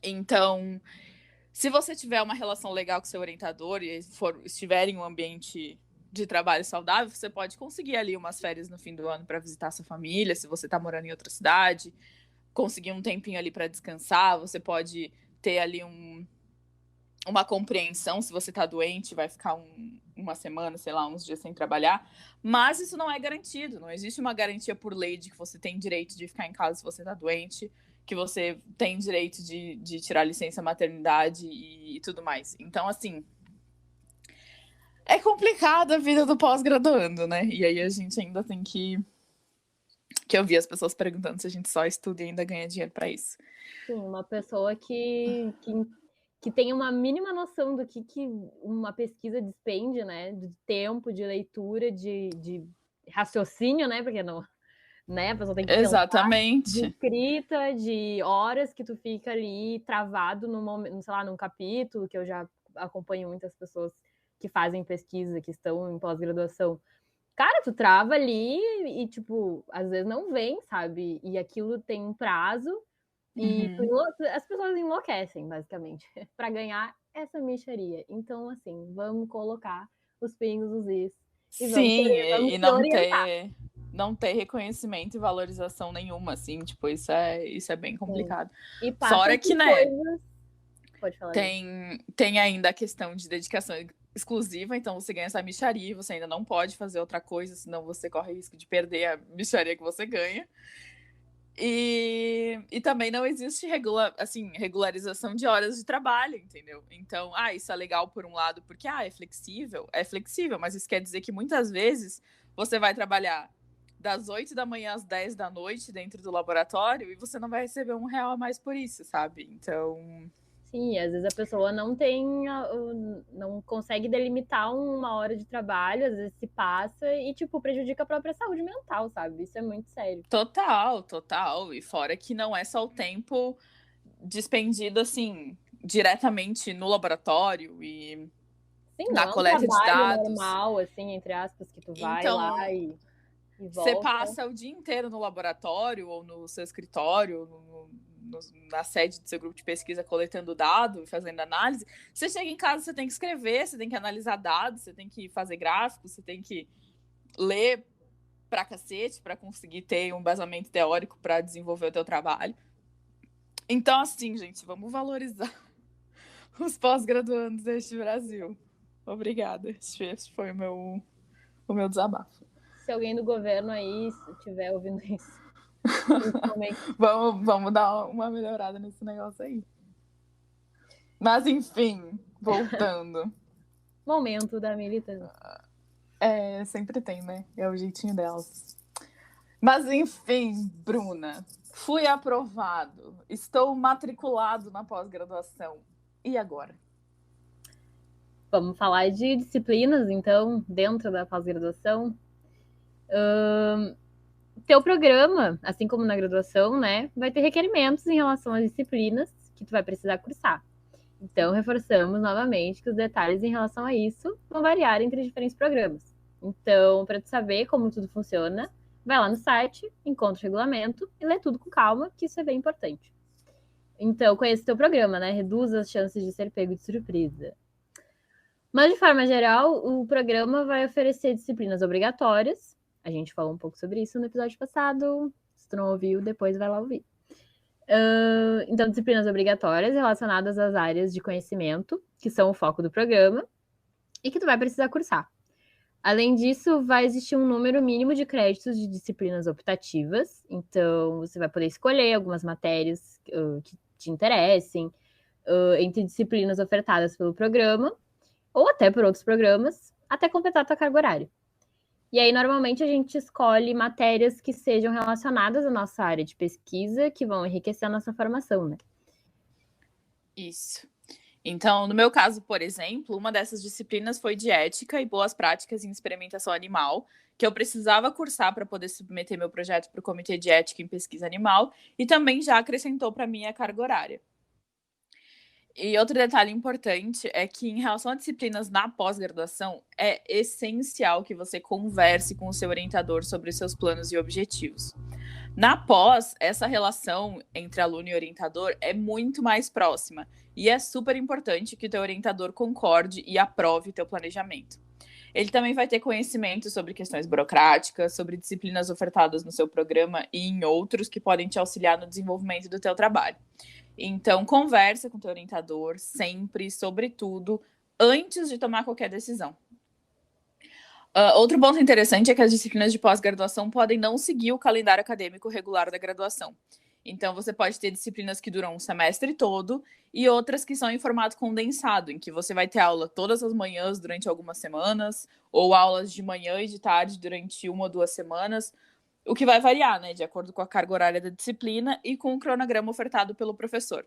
Speaker 2: Então, se você tiver uma relação legal com seu orientador e estiver em um ambiente de trabalho saudável, você pode conseguir ali umas férias no fim do ano para visitar sua família, se você está morando em outra cidade, conseguir um tempinho ali para descansar, você pode ter ali uma compreensão, se você está doente, vai ficar uma semana, sei lá, uns dias sem trabalhar, mas isso não é garantido, não existe uma garantia por lei de que você tem direito de ficar em casa se você está doente, que você tem direito de tirar licença maternidade e tudo mais. Então, assim, é complicada a vida do pós-graduando, né? E aí a gente ainda tem que eu vi as pessoas perguntando se a gente só estuda e ainda ganha dinheiro para isso.
Speaker 1: Sim, uma pessoa que que tenha uma mínima noção do que uma pesquisa despende, né? De tempo, de leitura, de raciocínio, né? Porque não, né? A pessoa tem que pensar, de
Speaker 2: Exatamente.
Speaker 1: escrita, de horas que tu fica ali travado no momento, sei lá, num capítulo, que eu já acompanho muitas pessoas que fazem pesquisa, que estão em pós-graduação. Cara, tu trava ali e, tipo, às vezes não vem, sabe? E aquilo tem um prazo e as pessoas enlouquecem, basicamente, para ganhar essa mixaria. Então, assim, vamos colocar os pingos nos is e vamos,
Speaker 2: Sim,
Speaker 1: vamos
Speaker 2: e
Speaker 1: se orientar.
Speaker 2: não ter reconhecimento e valorização nenhuma, assim, tipo, isso é bem
Speaker 1: Sim.
Speaker 2: complicado.
Speaker 1: E passa
Speaker 2: Fora que,
Speaker 1: por
Speaker 2: né,
Speaker 1: coisas. Pode falar, Lívia.
Speaker 2: tem ainda a questão de dedicação exclusiva, então você ganha essa mixaria, você ainda não pode fazer outra coisa, senão você corre risco de perder a mixaria que você ganha. E também não existe regularização de horas de trabalho, entendeu? Então, isso é legal por um lado, porque é flexível, mas isso quer dizer que muitas vezes você vai trabalhar das 8 da manhã às 10 da noite dentro do laboratório e você não vai receber R$ 1 a mais por isso, sabe? Então,
Speaker 1: Sim, às vezes a pessoa não tem, não consegue delimitar uma hora de trabalho, às vezes se passa e, tipo, prejudica a própria saúde mental, sabe? Isso é muito sério.
Speaker 2: total, total. E fora que não é só o tempo despendido, assim, diretamente no laboratório e
Speaker 1: Sim, não
Speaker 2: na
Speaker 1: é um
Speaker 2: coleta de
Speaker 1: trabalho
Speaker 2: dados.
Speaker 1: normal, assim, entre aspas, que tu vai lá
Speaker 2: Então,
Speaker 1: e
Speaker 2: você
Speaker 1: volta.
Speaker 2: passa o dia inteiro no laboratório ou no seu escritório, na sede do seu grupo de pesquisa, coletando dados, fazendo análise. Você chega em casa, você tem que escrever, você tem que analisar dados, você tem que fazer gráficos, você tem que ler pra cacete para conseguir ter um embasamento teórico para desenvolver o teu trabalho. Então, assim, gente, vamos valorizar os pós-graduandos deste Brasil. Obrigada. Este foi o meu desabafo.
Speaker 1: Se alguém do governo aí estiver ouvindo isso, principalmente.
Speaker 2: Vamos dar uma melhorada nesse negócio aí. Mas, enfim, voltando.
Speaker 1: Momento da militância.
Speaker 2: Sempre tem, né? É o jeitinho delas. Mas, enfim, Bruna, fui aprovado. Estou matriculado na pós-graduação. E agora?
Speaker 1: Vamos falar de disciplinas, então, dentro da pós-graduação. Teu programa, assim como na graduação, né, vai ter requerimentos em relação às disciplinas que tu vai precisar cursar. Então, reforçamos novamente que os detalhes em relação a isso vão variar entre diferentes programas. Então, para tu saber como tudo funciona, vai lá no site, encontra o regulamento e lê tudo com calma, que isso é bem importante. Então, conheça o teu programa, né? Reduz as chances de ser pego de surpresa. Mas, de forma geral, o programa vai oferecer disciplinas obrigatórias. A gente falou um pouco sobre isso no episódio passado. Se tu não ouviu, depois vai lá ouvir. Então, disciplinas obrigatórias relacionadas às áreas de conhecimento, que são o foco do programa, e que tu vai precisar cursar. Além disso, vai existir um número mínimo de créditos de disciplinas optativas, então você vai poder escolher algumas matérias que te interessem entre disciplinas ofertadas pelo programa, ou até por outros programas, até completar a tua carga horária. E aí, normalmente, a gente escolhe matérias que sejam relacionadas à nossa área de pesquisa, que vão enriquecer a nossa formação, né?
Speaker 2: Isso. Então, no meu caso, por exemplo, uma dessas disciplinas foi de ética e boas práticas em experimentação animal, que eu precisava cursar para poder submeter meu projeto para o Comitê de Ética em Pesquisa Animal, e também já acrescentou para mim a carga horária. E outro detalhe importante é que, em relação a disciplinas na pós-graduação, é essencial que você converse com o seu orientador sobre os seus planos e objetivos. Na pós, essa relação entre aluno e orientador é muito mais próxima e é super importante que o teu orientador concorde e aprove o teu planejamento. Ele também vai ter conhecimento sobre questões burocráticas, sobre disciplinas ofertadas no seu programa e em outros que podem te auxiliar no desenvolvimento do teu trabalho. Então, conversa com o teu orientador sempre, sobre tudo, antes de tomar qualquer decisão. Outro ponto interessante é que as disciplinas de pós-graduação podem não seguir o calendário acadêmico regular da graduação. Então, você pode ter disciplinas que duram um semestre todo e outras que são em formato condensado, em que você vai ter aula todas as manhãs durante algumas semanas, ou aulas de manhã e de tarde durante 1 ou 2 semanas, o que vai variar, né, de acordo com a carga horária da disciplina e com o cronograma ofertado pelo professor.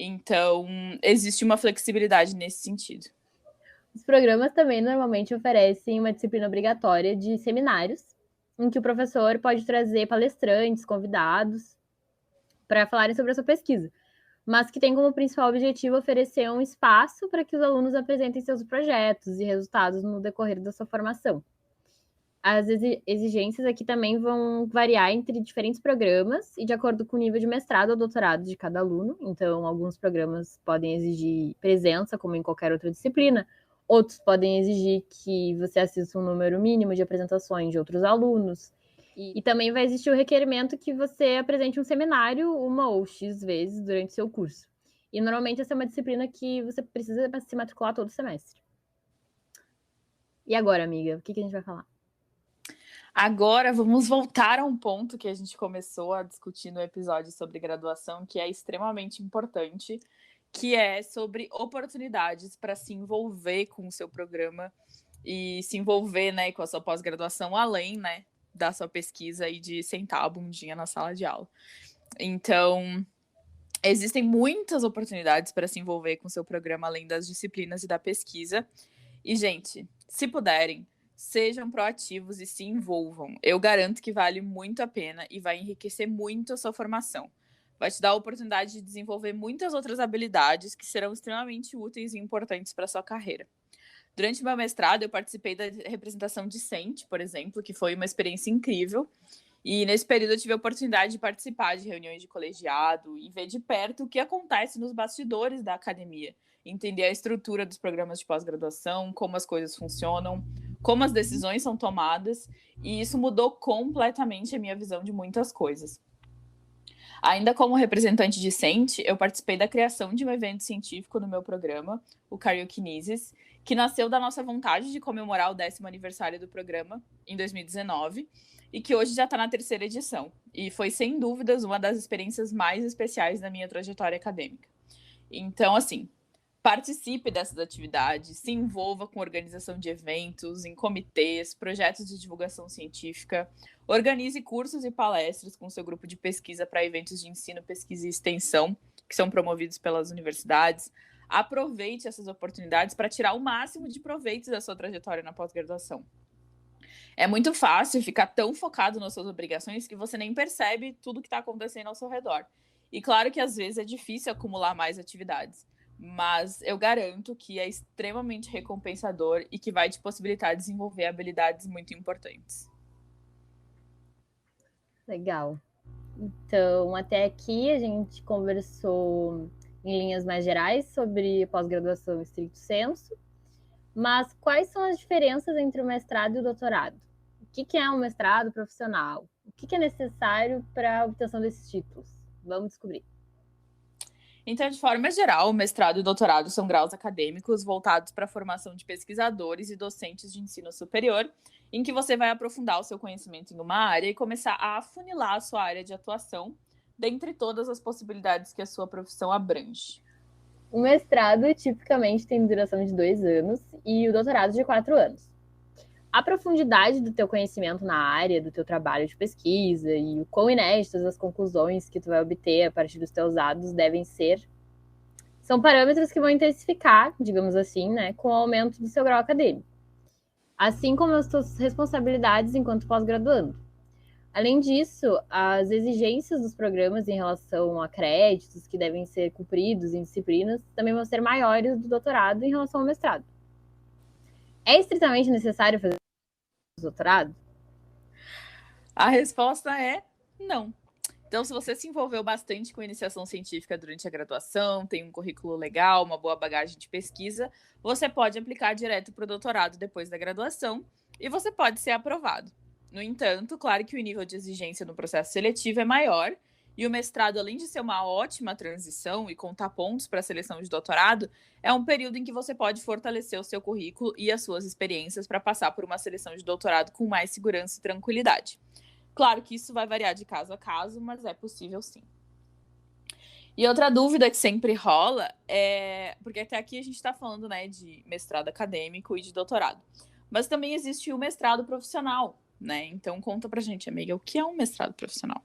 Speaker 2: Então, existe uma flexibilidade nesse sentido.
Speaker 1: Os programas também normalmente oferecem uma disciplina obrigatória de seminários, em que o professor pode trazer palestrantes, convidados, para falarem sobre a sua pesquisa, mas que tem como principal objetivo oferecer um espaço para que os alunos apresentem seus projetos e resultados no decorrer da sua formação. As exigências aqui também vão variar entre diferentes programas e de acordo com o nível de mestrado ou doutorado de cada aluno. Então, alguns programas podem exigir presença, como em qualquer outra disciplina. Outros podem exigir que você assista um número mínimo de apresentações de outros alunos. E também vai existir o requerimento que você apresente um seminário uma ou X vezes durante seu curso. E normalmente essa é uma disciplina que você precisa se matricular todo semestre. E agora, amiga, o que a gente vai falar?
Speaker 2: Agora, vamos voltar a um ponto que a gente começou a discutir no episódio sobre graduação, que é extremamente importante, que é sobre oportunidades para se envolver com o seu programa e se envolver, né, com a sua pós-graduação, além, né, da sua pesquisa e de sentar a bundinha na sala de aula. Então, existem muitas oportunidades para se envolver com o seu programa, além das disciplinas e da pesquisa. E, gente, se puderem, sejam proativos e se envolvam. Eu garanto que vale muito a pena e vai enriquecer muito a sua formação. Vai te dar a oportunidade de desenvolver muitas outras habilidades que serão extremamente úteis e importantes para a sua carreira. Durante meu mestrado, eu participei da representação discente, por exemplo, que foi uma experiência incrível. E nesse período eu tive a oportunidade de participar de reuniões de colegiado e ver de perto o que acontece nos bastidores da academia. Entender a estrutura dos programas de pós-graduação, como as coisas funcionam, como as decisões são tomadas, e isso mudou completamente a minha visão de muitas coisas. Ainda como representante discente, eu participei da criação de um evento científico no meu programa, o Karyokinesis, que nasceu da nossa vontade de comemorar o 10º aniversário do programa, em 2019, e que hoje já está na 3ª edição. E foi, sem dúvidas, uma das experiências mais especiais da minha trajetória acadêmica. Então, assim, participe dessas atividades, se envolva com organização de eventos, em comitês, projetos de divulgação científica, organize cursos e palestras com seu grupo de pesquisa para eventos de ensino, pesquisa e extensão, que são promovidos pelas universidades. Aproveite essas oportunidades para tirar o máximo de proveito da sua trajetória na pós-graduação. É muito fácil ficar tão focado nas suas obrigações que você nem percebe tudo que está acontecendo ao seu redor. E claro que às vezes é difícil acumular mais atividades, mas eu garanto que é extremamente recompensador e que vai te possibilitar desenvolver habilidades muito importantes.
Speaker 1: Legal. Então, até aqui a gente conversou em linhas mais gerais sobre pós-graduação estricto sensu, mas quais são as diferenças entre o mestrado e o doutorado? O que é um mestrado profissional? O que é necessário para a obtenção desses títulos? Vamos descobrir.
Speaker 2: Então, de forma geral, o mestrado e o doutorado são graus acadêmicos voltados para a formação de pesquisadores e docentes de ensino superior, em que você vai aprofundar o seu conhecimento em uma área e começar a afunilar a sua área de atuação, dentre todas as possibilidades que a sua profissão abrange.
Speaker 1: O mestrado tipicamente tem duração de 2 anos e o doutorado de 4 anos. A profundidade do teu conhecimento na área, do teu trabalho de pesquisa e o quão inéditas as conclusões que tu vai obter a partir dos teus dados devem ser, são parâmetros que vão intensificar, digamos assim, né, com o aumento do seu grau acadêmico, assim como as tuas responsabilidades enquanto pós-graduando. Além disso, as exigências dos programas em relação a créditos que devem ser cumpridos em disciplinas também vão ser maiores do doutorado em relação ao mestrado. É estritamente necessário fazer doutorado?
Speaker 2: A resposta é não. Então, se você se envolveu bastante com iniciação científica durante a graduação, tem um currículo legal, uma boa bagagem de pesquisa, você pode aplicar direto para o doutorado depois da graduação e você pode ser aprovado. No entanto, claro que o nível de exigência no processo seletivo é maior e o mestrado, além de ser uma ótima transição e contar pontos para a seleção de doutorado, é um período em que você pode fortalecer o seu currículo e as suas experiências para passar por uma seleção de doutorado com mais segurança e tranquilidade. Claro que isso vai variar de caso a caso, mas é possível sim. E outra dúvida que sempre rola é... Porque até aqui a gente está falando, né, de mestrado acadêmico e de doutorado. Mas também existe o mestrado profissional, né? Então conta pra gente, amiga, o que é um mestrado profissional?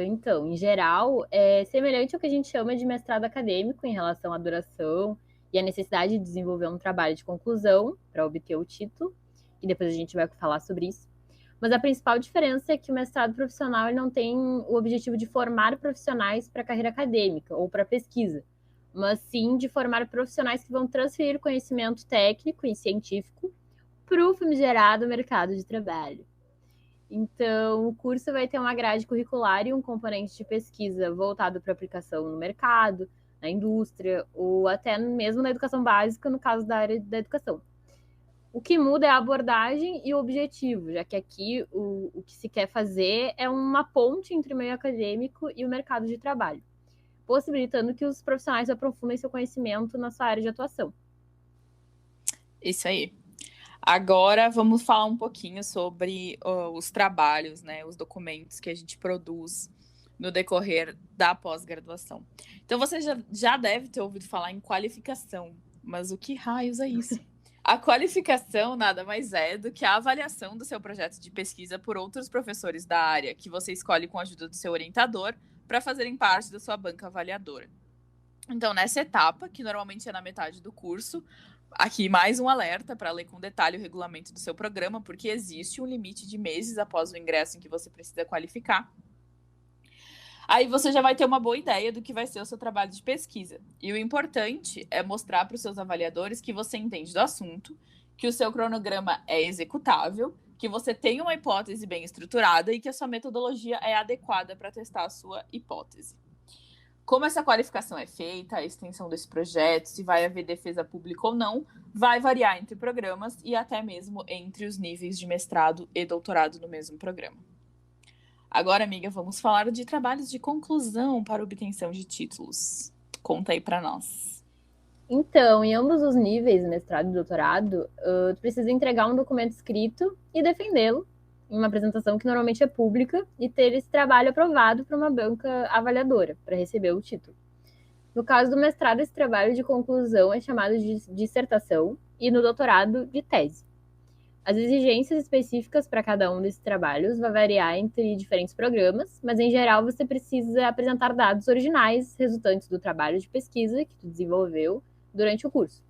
Speaker 1: Então, em geral, é semelhante ao que a gente chama de mestrado acadêmico em relação à duração e à necessidade de desenvolver um trabalho de conclusão para obter o título, e depois a gente vai falar sobre isso. Mas a principal diferença é que o mestrado profissional ele não tem o objetivo de formar profissionais para a carreira acadêmica ou para pesquisa, mas sim de formar profissionais que vão transferir conhecimento técnico e científico para o famigerado mercado de trabalho. Então, o curso vai ter uma grade curricular e um componente de pesquisa voltado para aplicação no mercado, na indústria, ou até mesmo na educação básica, no caso da área da educação. O que muda é a abordagem e o objetivo, já que aqui o que se quer fazer é uma ponte entre o meio acadêmico e o mercado de trabalho, possibilitando que os profissionais aprofundem seu conhecimento na sua área de atuação.
Speaker 2: Isso aí. Agora vamos falar um pouquinho sobre os trabalhos, né, os documentos que a gente produz no decorrer da pós-graduação. Então você já deve ter ouvido falar em qualificação, mas o que raios é isso? A qualificação nada mais é do que a avaliação do seu projeto de pesquisa por outros professores da área, que você escolhe com a ajuda do seu orientador para fazerem parte da sua banca avaliadora. Então, nessa etapa, que normalmente é na metade do curso, aqui mais um alerta para ler com detalhe o regulamento do seu programa, porque existe um limite de meses após o ingresso em que você precisa qualificar. Aí você já vai ter uma boa ideia do que vai ser o seu trabalho de pesquisa. E o importante é mostrar para os seus avaliadores que você entende do assunto, que o seu cronograma é executável, que você tem uma hipótese bem estruturada e que a sua metodologia é adequada para testar a sua hipótese. Como essa qualificação é feita, a extensão desse projeto, se vai haver defesa pública ou não, vai variar entre programas e até mesmo entre os níveis de mestrado e doutorado no mesmo programa. Agora, amiga, vamos falar de trabalhos de conclusão para obtenção de títulos. Conta aí para nós.
Speaker 1: Então, em ambos os níveis, mestrado e doutorado, tu precisa entregar um documento escrito e defendê-lo em uma apresentação que normalmente é pública e ter esse trabalho aprovado por uma banca avaliadora para receber o título. No caso do mestrado, esse trabalho de conclusão é chamado de dissertação e no doutorado de tese. As exigências específicas para cada um desses trabalhos vai variar entre diferentes programas, mas em geral você precisa apresentar dados originais resultantes do trabalho de pesquisa que tu desenvolveu durante o curso.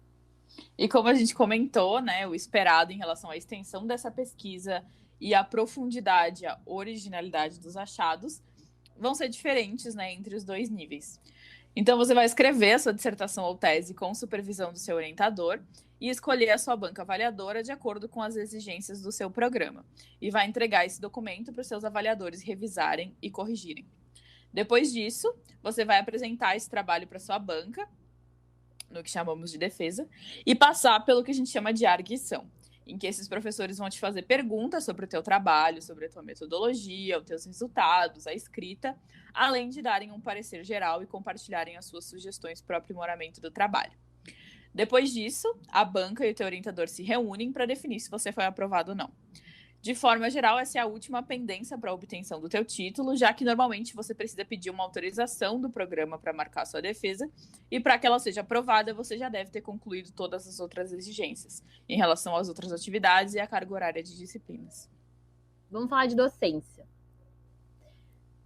Speaker 2: E como a gente comentou, né, o esperado em relação à extensão dessa pesquisa e a profundidade, a originalidade dos achados vão ser diferentes, né, entre os dois níveis. Então, você vai escrever a sua dissertação ou tese com supervisão do seu orientador e escolher a sua banca avaliadora de acordo com as exigências do seu programa. E vai entregar esse documento para os seus avaliadores revisarem e corrigirem. Depois disso, você vai apresentar esse trabalho para sua banca, no que chamamos de defesa, e passar pelo que a gente chama de arguição, em que esses professores vão te fazer perguntas sobre o teu trabalho, sobre a tua metodologia, os teus resultados, a escrita, além de darem um parecer geral e compartilharem as suas sugestões para o aprimoramento do trabalho. Depois disso, a banca e o teu orientador se reúnem para definir se você foi aprovado ou não. De forma geral, essa é a última pendência para a obtenção do teu título, já que normalmente você precisa pedir uma autorização do programa para marcar sua defesa, e para que ela seja aprovada, você já deve ter concluído todas as outras exigências, em relação às outras atividades e à carga horária de disciplinas.
Speaker 1: Vamos falar de docência.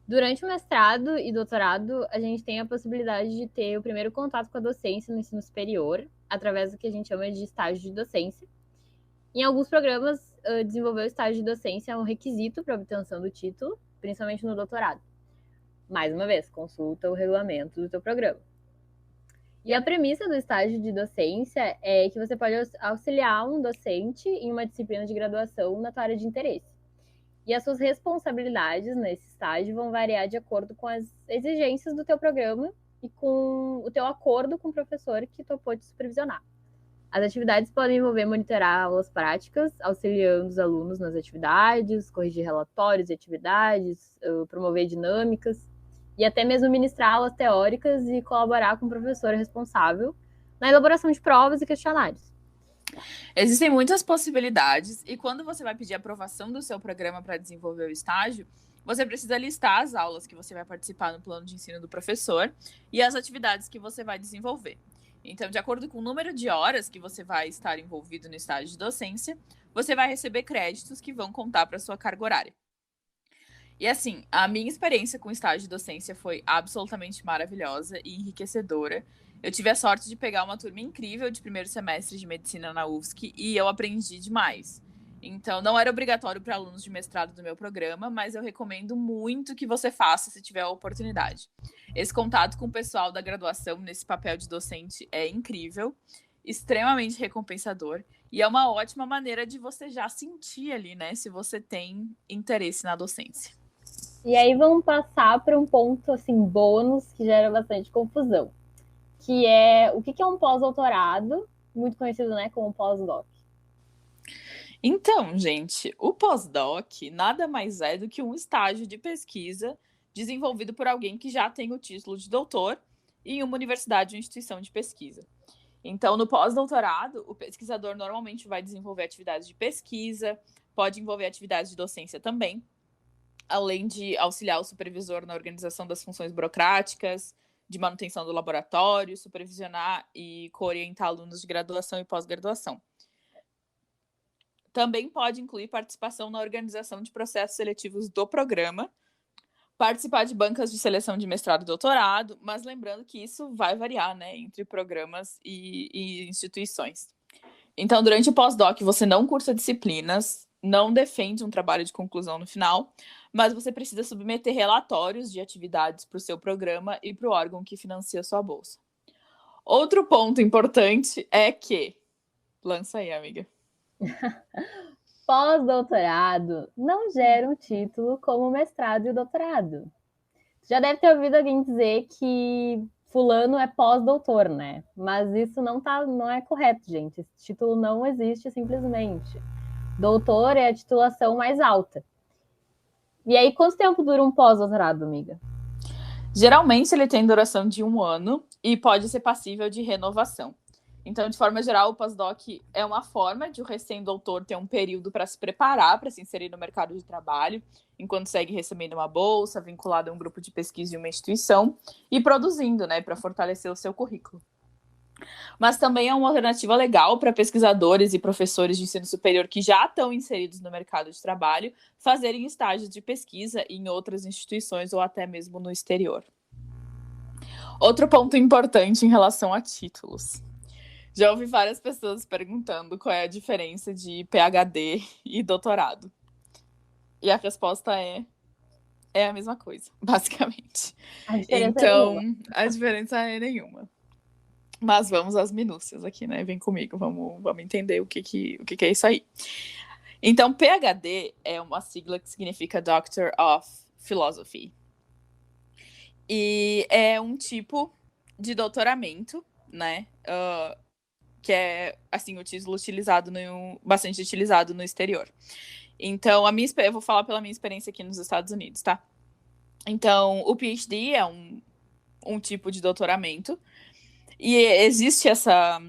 Speaker 1: Durante o mestrado e doutorado, a gente tem a possibilidade de ter o primeiro contato com a docência no ensino superior, através do que a gente chama de estágio de docência. Em alguns programas, desenvolver o estágio de docência é um requisito para a obtenção do título, principalmente no doutorado. Mais uma vez, consulta o regulamento do teu programa. E a premissa do estágio de docência é que você pode auxiliar um docente em uma disciplina de graduação na tua área de interesse. E as suas responsabilidades nesse estágio vão variar de acordo com as exigências do teu programa e com o teu acordo com o professor que topou te supervisionar. As atividades podem envolver monitorar aulas práticas, auxiliando os alunos nas atividades, corrigir relatórios de atividades, promover dinâmicas e até mesmo ministrar aulas teóricas e colaborar com o professor responsável na elaboração de provas e questionários.
Speaker 2: Existem muitas possibilidades e quando você vai pedir aprovação do seu programa para desenvolver o estágio, você precisa listar as aulas que você vai participar no plano de ensino do professor e as atividades que você vai desenvolver. Então, de acordo com o número de horas que você vai estar envolvido no estágio de docência, você vai receber créditos que vão contar para a sua carga horária. E assim, a minha experiência com estágio de docência foi absolutamente maravilhosa e enriquecedora. Eu tive a sorte de pegar uma turma incrível de primeiro semestre de medicina na UFSC e eu aprendi demais. Então, não era obrigatório para alunos de mestrado do meu programa, mas eu recomendo muito que você faça se tiver a oportunidade. Esse contato com o pessoal da graduação nesse papel de docente é incrível, extremamente recompensador e é uma ótima maneira de você já sentir ali, né, se você tem interesse na docência.
Speaker 1: E aí vamos passar para um ponto assim bônus que gera bastante confusão, que é o que é um pós-doutorado, muito conhecido, né, como pós-doc.
Speaker 2: Então, gente, o pós-doc nada mais é do que um estágio de pesquisa desenvolvido por alguém que já tem o título de doutor em uma universidade ou instituição de pesquisa. Então, no pós-doutorado, o pesquisador normalmente vai desenvolver atividades de pesquisa, pode envolver atividades de docência também, além de auxiliar o supervisor na organização das funções burocráticas, de manutenção do laboratório, supervisionar e coorientar alunos de graduação e pós-graduação. Também pode incluir participação na organização de processos seletivos do programa, participar de bancas de seleção de mestrado e doutorado, mas lembrando que isso vai variar, né, entre programas e instituições. Então, durante o pós-doc, você não cursa disciplinas, não defende um trabalho de conclusão no final, mas você precisa submeter relatórios de atividades para o seu programa e para o órgão que financia a sua bolsa. Outro ponto importante é que... Lança aí, amiga.
Speaker 1: Pós-doutorado não gera um título como o mestrado e o doutorado. Já deve ter ouvido alguém dizer que fulano é pós-doutor, né? Mas isso não é correto, gente. Esse título não existe simplesmente. Doutor é a titulação mais alta. E aí, quanto tempo dura um pós-doutorado, amiga?
Speaker 2: Geralmente ele tem duração de 1 ano e pode ser passível de renovação. Então, de forma geral, o pós-doc é uma forma de o recém-doutor ter um período para se preparar para se inserir no mercado de trabalho, enquanto segue recebendo uma bolsa, vinculado a um grupo de pesquisa de uma instituição e produzindo, né, para fortalecer o seu currículo. Mas também é uma alternativa legal para pesquisadores e professores de ensino superior que já estão inseridos no mercado de trabalho fazerem estágios de pesquisa em outras instituições ou até mesmo no exterior. Outro ponto importante em relação a títulos. Já ouvi várias pessoas perguntando qual é a diferença de PhD e doutorado. E a resposta é a mesma coisa, basicamente.
Speaker 1: A diferença
Speaker 2: é nenhuma. Mas vamos às minúcias aqui, né? Vem comigo, vamos entender o que é isso aí. Então, PhD é uma sigla que significa Doctor of Philosophy. E é um tipo de doutoramento, né? Que é, assim, o título bastante utilizado no exterior. Então, eu vou falar pela minha experiência aqui nos Estados Unidos, tá? Então, o PhD é um tipo de doutoramento. E existe essa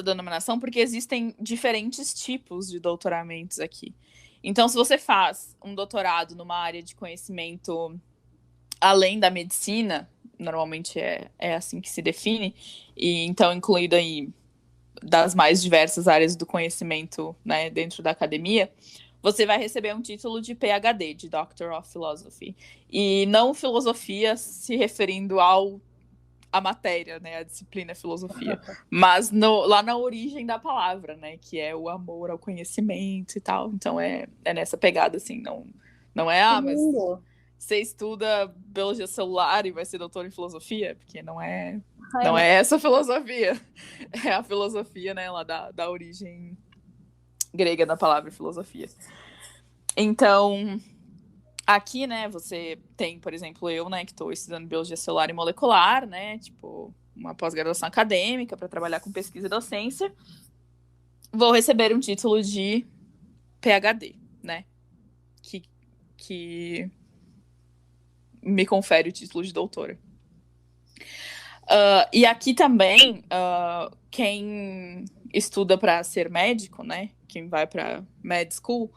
Speaker 2: denominação porque existem diferentes tipos de doutoramentos aqui. Então, se você faz um doutorado numa área de conhecimento além da medicina, normalmente é assim que se define, e então incluído aí das mais diversas áreas do conhecimento, né, dentro da academia, você vai receber um título de PhD, de Doctor of Philosophy. E não filosofia se referindo a matéria, né, a disciplina filosofia, mas lá na origem da palavra, né, que é o amor ao conhecimento e tal. Então é nessa pegada, assim, não é, mas você estuda biologia celular e vai ser doutor em filosofia, porque não é essa filosofia. É a filosofia, né, lá da origem grega da palavra filosofia. Então, aqui, né, você tem, por exemplo, eu, né, que estou estudando biologia celular e molecular, né, tipo, uma pós-graduação acadêmica para trabalhar com pesquisa e docência, vou receber um título de PhD, né, que me confere o título de doutora. E aqui também, quem estuda para ser médico, né, quem vai para med school,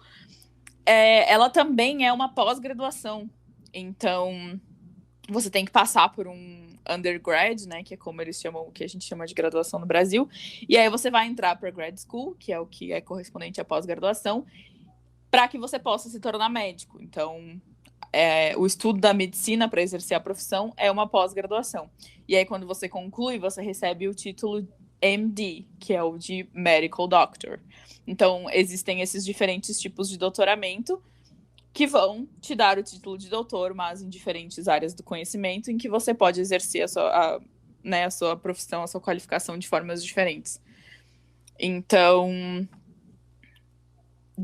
Speaker 2: ela também é uma pós-graduação. Então, você tem que passar por um undergrad, né, que é como eles chamam, que a gente chama de graduação no Brasil, e aí você vai entrar para grad school, que é o que é correspondente à pós-graduação, para que você possa se tornar médico. Então, o estudo da medicina para exercer a profissão é uma pós-graduação. E aí, quando você conclui, você recebe o título MD, que é o de Medical Doctor. Então, existem esses diferentes tipos de doutoramento que vão te dar o título de doutor, mas em diferentes áreas do conhecimento, em que você pode exercer a sua profissão, a sua qualificação de formas diferentes. Então,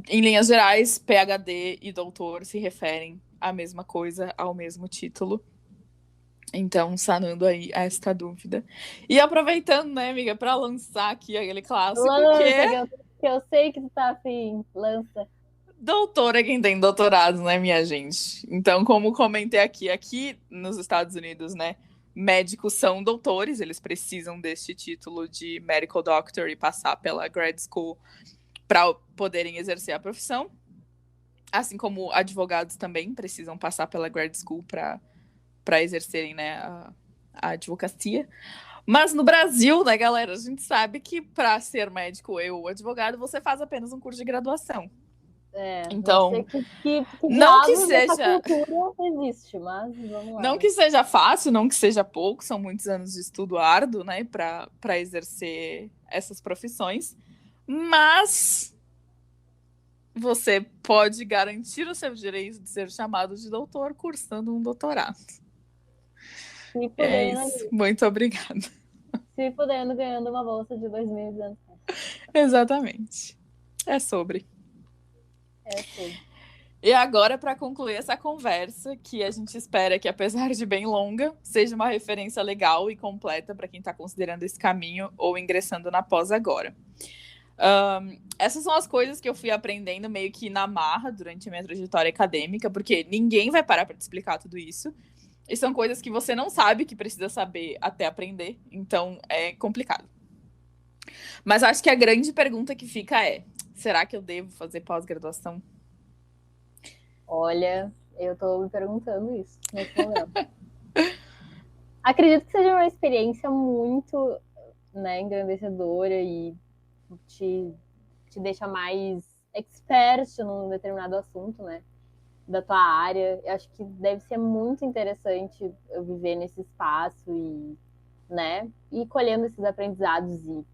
Speaker 2: em linhas gerais, PhD e doutor se referem à mesma coisa, ao mesmo título. Então, sanando aí esta dúvida. E aproveitando, né, amiga, para lançar aqui aquele clássico
Speaker 1: que eu sei que tu tá afim. Lança.
Speaker 2: Doutor é quem tem doutorado, né, minha gente? Então, como comentei aqui nos Estados Unidos, né, médicos são doutores, eles precisam deste título de medical doctor e passar pela grad school para poderem exercer a profissão. Assim como advogados também precisam passar pela grad school para exercerem, né, a advocacia. Mas no Brasil, né, galera, a gente sabe que para ser médico ou advogado, você faz apenas um curso de graduação. Então,
Speaker 1: não sei que
Speaker 2: não que seja
Speaker 1: cultura existe, mas vamos lá.
Speaker 2: Não que seja fácil, não que seja pouco, são muitos anos de estudo árduo, né, para exercer essas profissões, mas você pode garantir o seu direito de ser chamado de doutor cursando um doutorado.
Speaker 1: Se podendo,
Speaker 2: isso. Muito obrigada.
Speaker 1: Se podendo, ganhando uma bolsa de 2.200.
Speaker 2: Exatamente. É sobre. E agora, para concluir essa conversa, que a gente espera que, apesar de bem longa, seja uma referência legal e completa para quem está considerando esse caminho ou ingressando na pós agora. Essas são as coisas que eu fui aprendendo meio que na marra durante a minha trajetória acadêmica, porque ninguém vai parar para te explicar tudo isso. E são coisas que você não sabe que precisa saber até aprender, então é complicado. Mas acho que a grande pergunta que fica é: será que eu devo fazer pós-graduação?
Speaker 1: Olha, eu tô me perguntando isso nesse momento. Acredito que seja uma experiência muito, né, engrandecedora e te deixa mais expert num determinado assunto, né, da tua área. Eu acho que deve ser muito interessante eu viver nesse espaço e, né, ir colhendo esses aprendizados e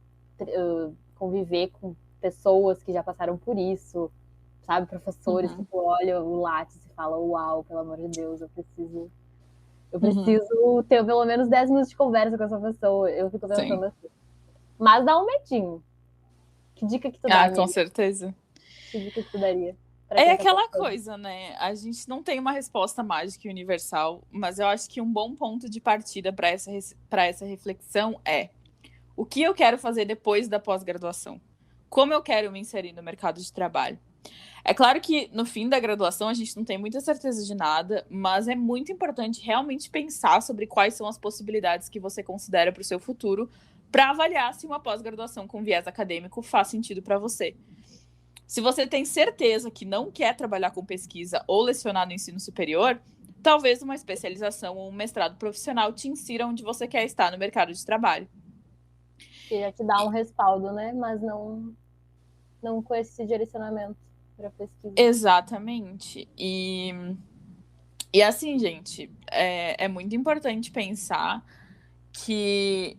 Speaker 1: conviver com pessoas que já passaram por isso, sabe? Professores que tu olha o Lattes e fala, uau, pelo amor de Deus, eu preciso ter pelo menos 10 minutos de conversa com essa pessoa. Eu fico pensando assim. Mas dá um medinho. Que dica que tu dá,
Speaker 2: com certeza.
Speaker 1: Que dica que tu daria?
Speaker 2: É aquela coisa, né? A gente não tem uma resposta mágica e universal, mas eu acho que um bom ponto de partida para essa reflexão é: o que eu quero fazer depois da pós-graduação? Como eu quero me inserir no mercado de trabalho? É claro que no fim da graduação a gente não tem muita certeza de nada, mas é muito importante realmente pensar sobre quais são as possibilidades que você considera para o seu futuro, para avaliar se uma pós-graduação com viés acadêmico faz sentido para você. Se você tem certeza que não quer trabalhar com pesquisa ou lecionar no ensino superior, talvez uma especialização ou um mestrado profissional te insira onde você quer estar no mercado de trabalho.
Speaker 1: Que já te dá um respaldo, né? Mas não com esse direcionamento para pesquisa.
Speaker 2: Exatamente. E assim, gente, é muito importante pensar que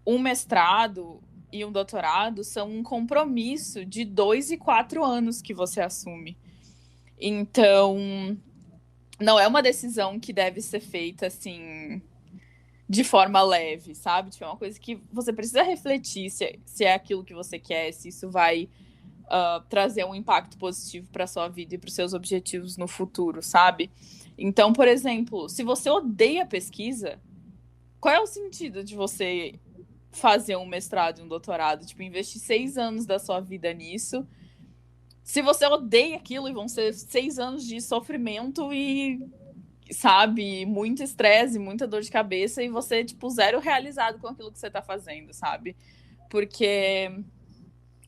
Speaker 2: um mestrado e um doutorado são um compromisso de 2 e 4 anos que você assume. Então, não é uma decisão que deve ser feita, assim, de forma leve, sabe? Tipo, é uma coisa que você precisa refletir se é aquilo que você quer, se isso vai trazer um impacto positivo para sua vida e para os seus objetivos no futuro, sabe? Então, por exemplo, se você odeia pesquisa, qual é o sentido de você fazer um mestrado e um doutorado? Tipo, investir 6 anos da sua vida nisso. Se você odeia aquilo, e vão ser 6 anos de sofrimento e, sabe, muito estresse, muita dor de cabeça, e você, tipo, zero realizado com aquilo que você tá fazendo, sabe? Porque,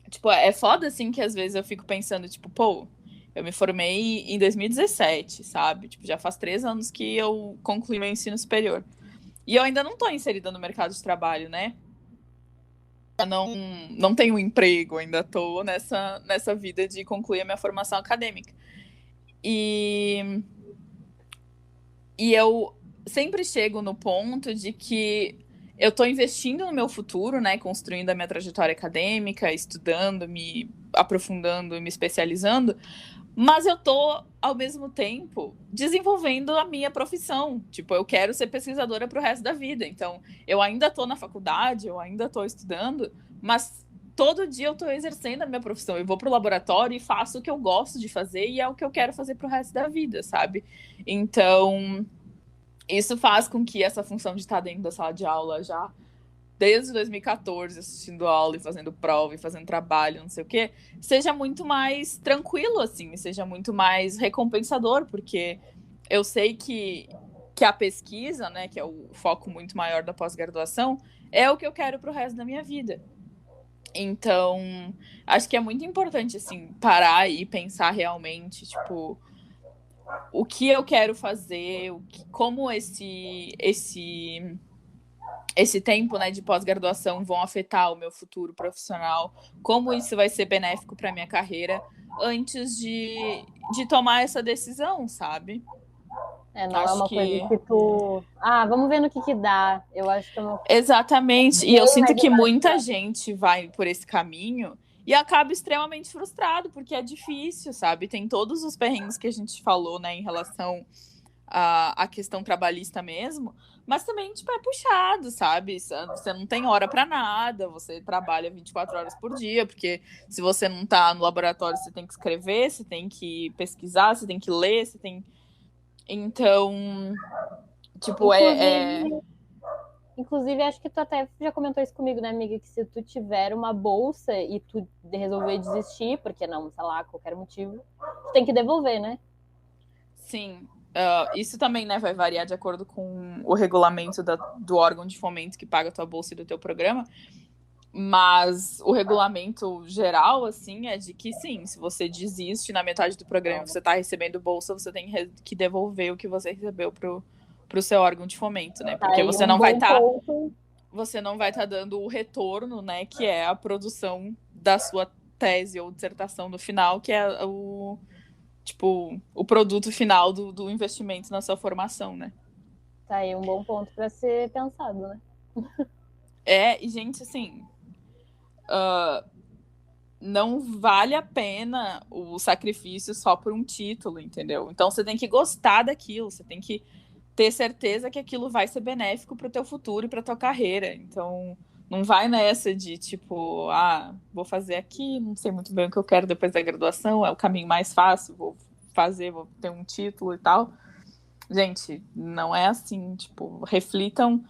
Speaker 2: tipo, é foda, assim, que às vezes eu fico pensando, tipo, pô, eu me formei em 2017, sabe? Tipo, já faz 3 anos que eu concluí meu ensino superior. E eu ainda não tô inserida no mercado de trabalho, né? Eu não tenho um emprego, ainda tô nessa vida de concluir a minha formação acadêmica. E E eu sempre chego no ponto de que eu estou investindo no meu futuro, né? Construindo a minha trajetória acadêmica, estudando, me aprofundando e me especializando. Mas eu tô, ao mesmo tempo, desenvolvendo a minha profissão. Tipo, eu quero ser pesquisadora pro resto da vida. Então, eu ainda tô na faculdade, eu ainda tô estudando, mas todo dia eu tô exercendo a minha profissão. Eu vou pro laboratório e faço o que eu gosto de fazer e é o que eu quero fazer pro resto da vida, sabe? Então, isso faz com que essa função de estar dentro da sala de aula já desde 2014, assistindo aula e fazendo prova e fazendo trabalho, não sei o quê, seja muito mais tranquilo, assim, seja muito mais recompensador, porque eu sei que a pesquisa, né, que é o foco muito maior da pós-graduação, é o que eu quero pro resto da minha vida. Então, acho que é muito importante, assim, parar e pensar realmente, tipo, o que eu quero fazer, como esse tempo, né, de pós-graduação vão afetar o meu futuro profissional, como isso vai ser benéfico para minha carreira antes de tomar essa decisão, sabe?
Speaker 1: Não é
Speaker 2: Acho
Speaker 1: uma coisa
Speaker 2: que...
Speaker 1: que tu... vamos ver no que dá. Eu acho que é uma coisa
Speaker 2: Exatamente. E eu
Speaker 1: bem
Speaker 2: sinto
Speaker 1: mais
Speaker 2: que muita
Speaker 1: imparcial.
Speaker 2: gente vai por esse caminho e acaba extremamente frustrado, porque é difícil, sabe? Tem todos os perrengues que a gente falou, né, em relação a questão trabalhista mesmo, mas também, tipo, é puxado, sabe? Você não tem hora para nada, você trabalha 24 horas por dia, porque se você não tá no laboratório, você tem que escrever, você tem que pesquisar, você tem que ler, você tem... Então, tipo,
Speaker 1: Inclusive, acho que tu até já comentou isso comigo, né, amiga? Que se tu tiver uma bolsa e tu resolver desistir, porque não, sei lá, qualquer motivo, tu tem que devolver, né?
Speaker 2: Sim. Isso também, né, vai variar de acordo com o regulamento do órgão de fomento que paga a tua bolsa e do teu programa. Mas o regulamento geral, assim, é de que sim, se você desiste na metade do programa e você está recebendo bolsa, você tem que devolver o que você recebeu pro seu órgão de fomento, né?
Speaker 1: Tá
Speaker 2: Porque
Speaker 1: aí um bom ponto.
Speaker 2: você não vai estar dando o retorno, né? Que é a produção da sua tese ou dissertação no final, que é o produto final do investimento na sua formação, né?
Speaker 1: Tá aí um bom ponto para ser pensado, né?
Speaker 2: E gente, assim, não vale a pena o sacrifício só por um título, entendeu? Então você tem que gostar daquilo, você tem que ter certeza que aquilo vai ser benéfico para o teu futuro e para tua carreira. Então não vai nessa de tipo, vou fazer aqui, não sei muito bem o que eu quero depois da graduação, é o caminho mais fácil, vou ter um título e tal. Gente, não é assim, tipo, reflitam,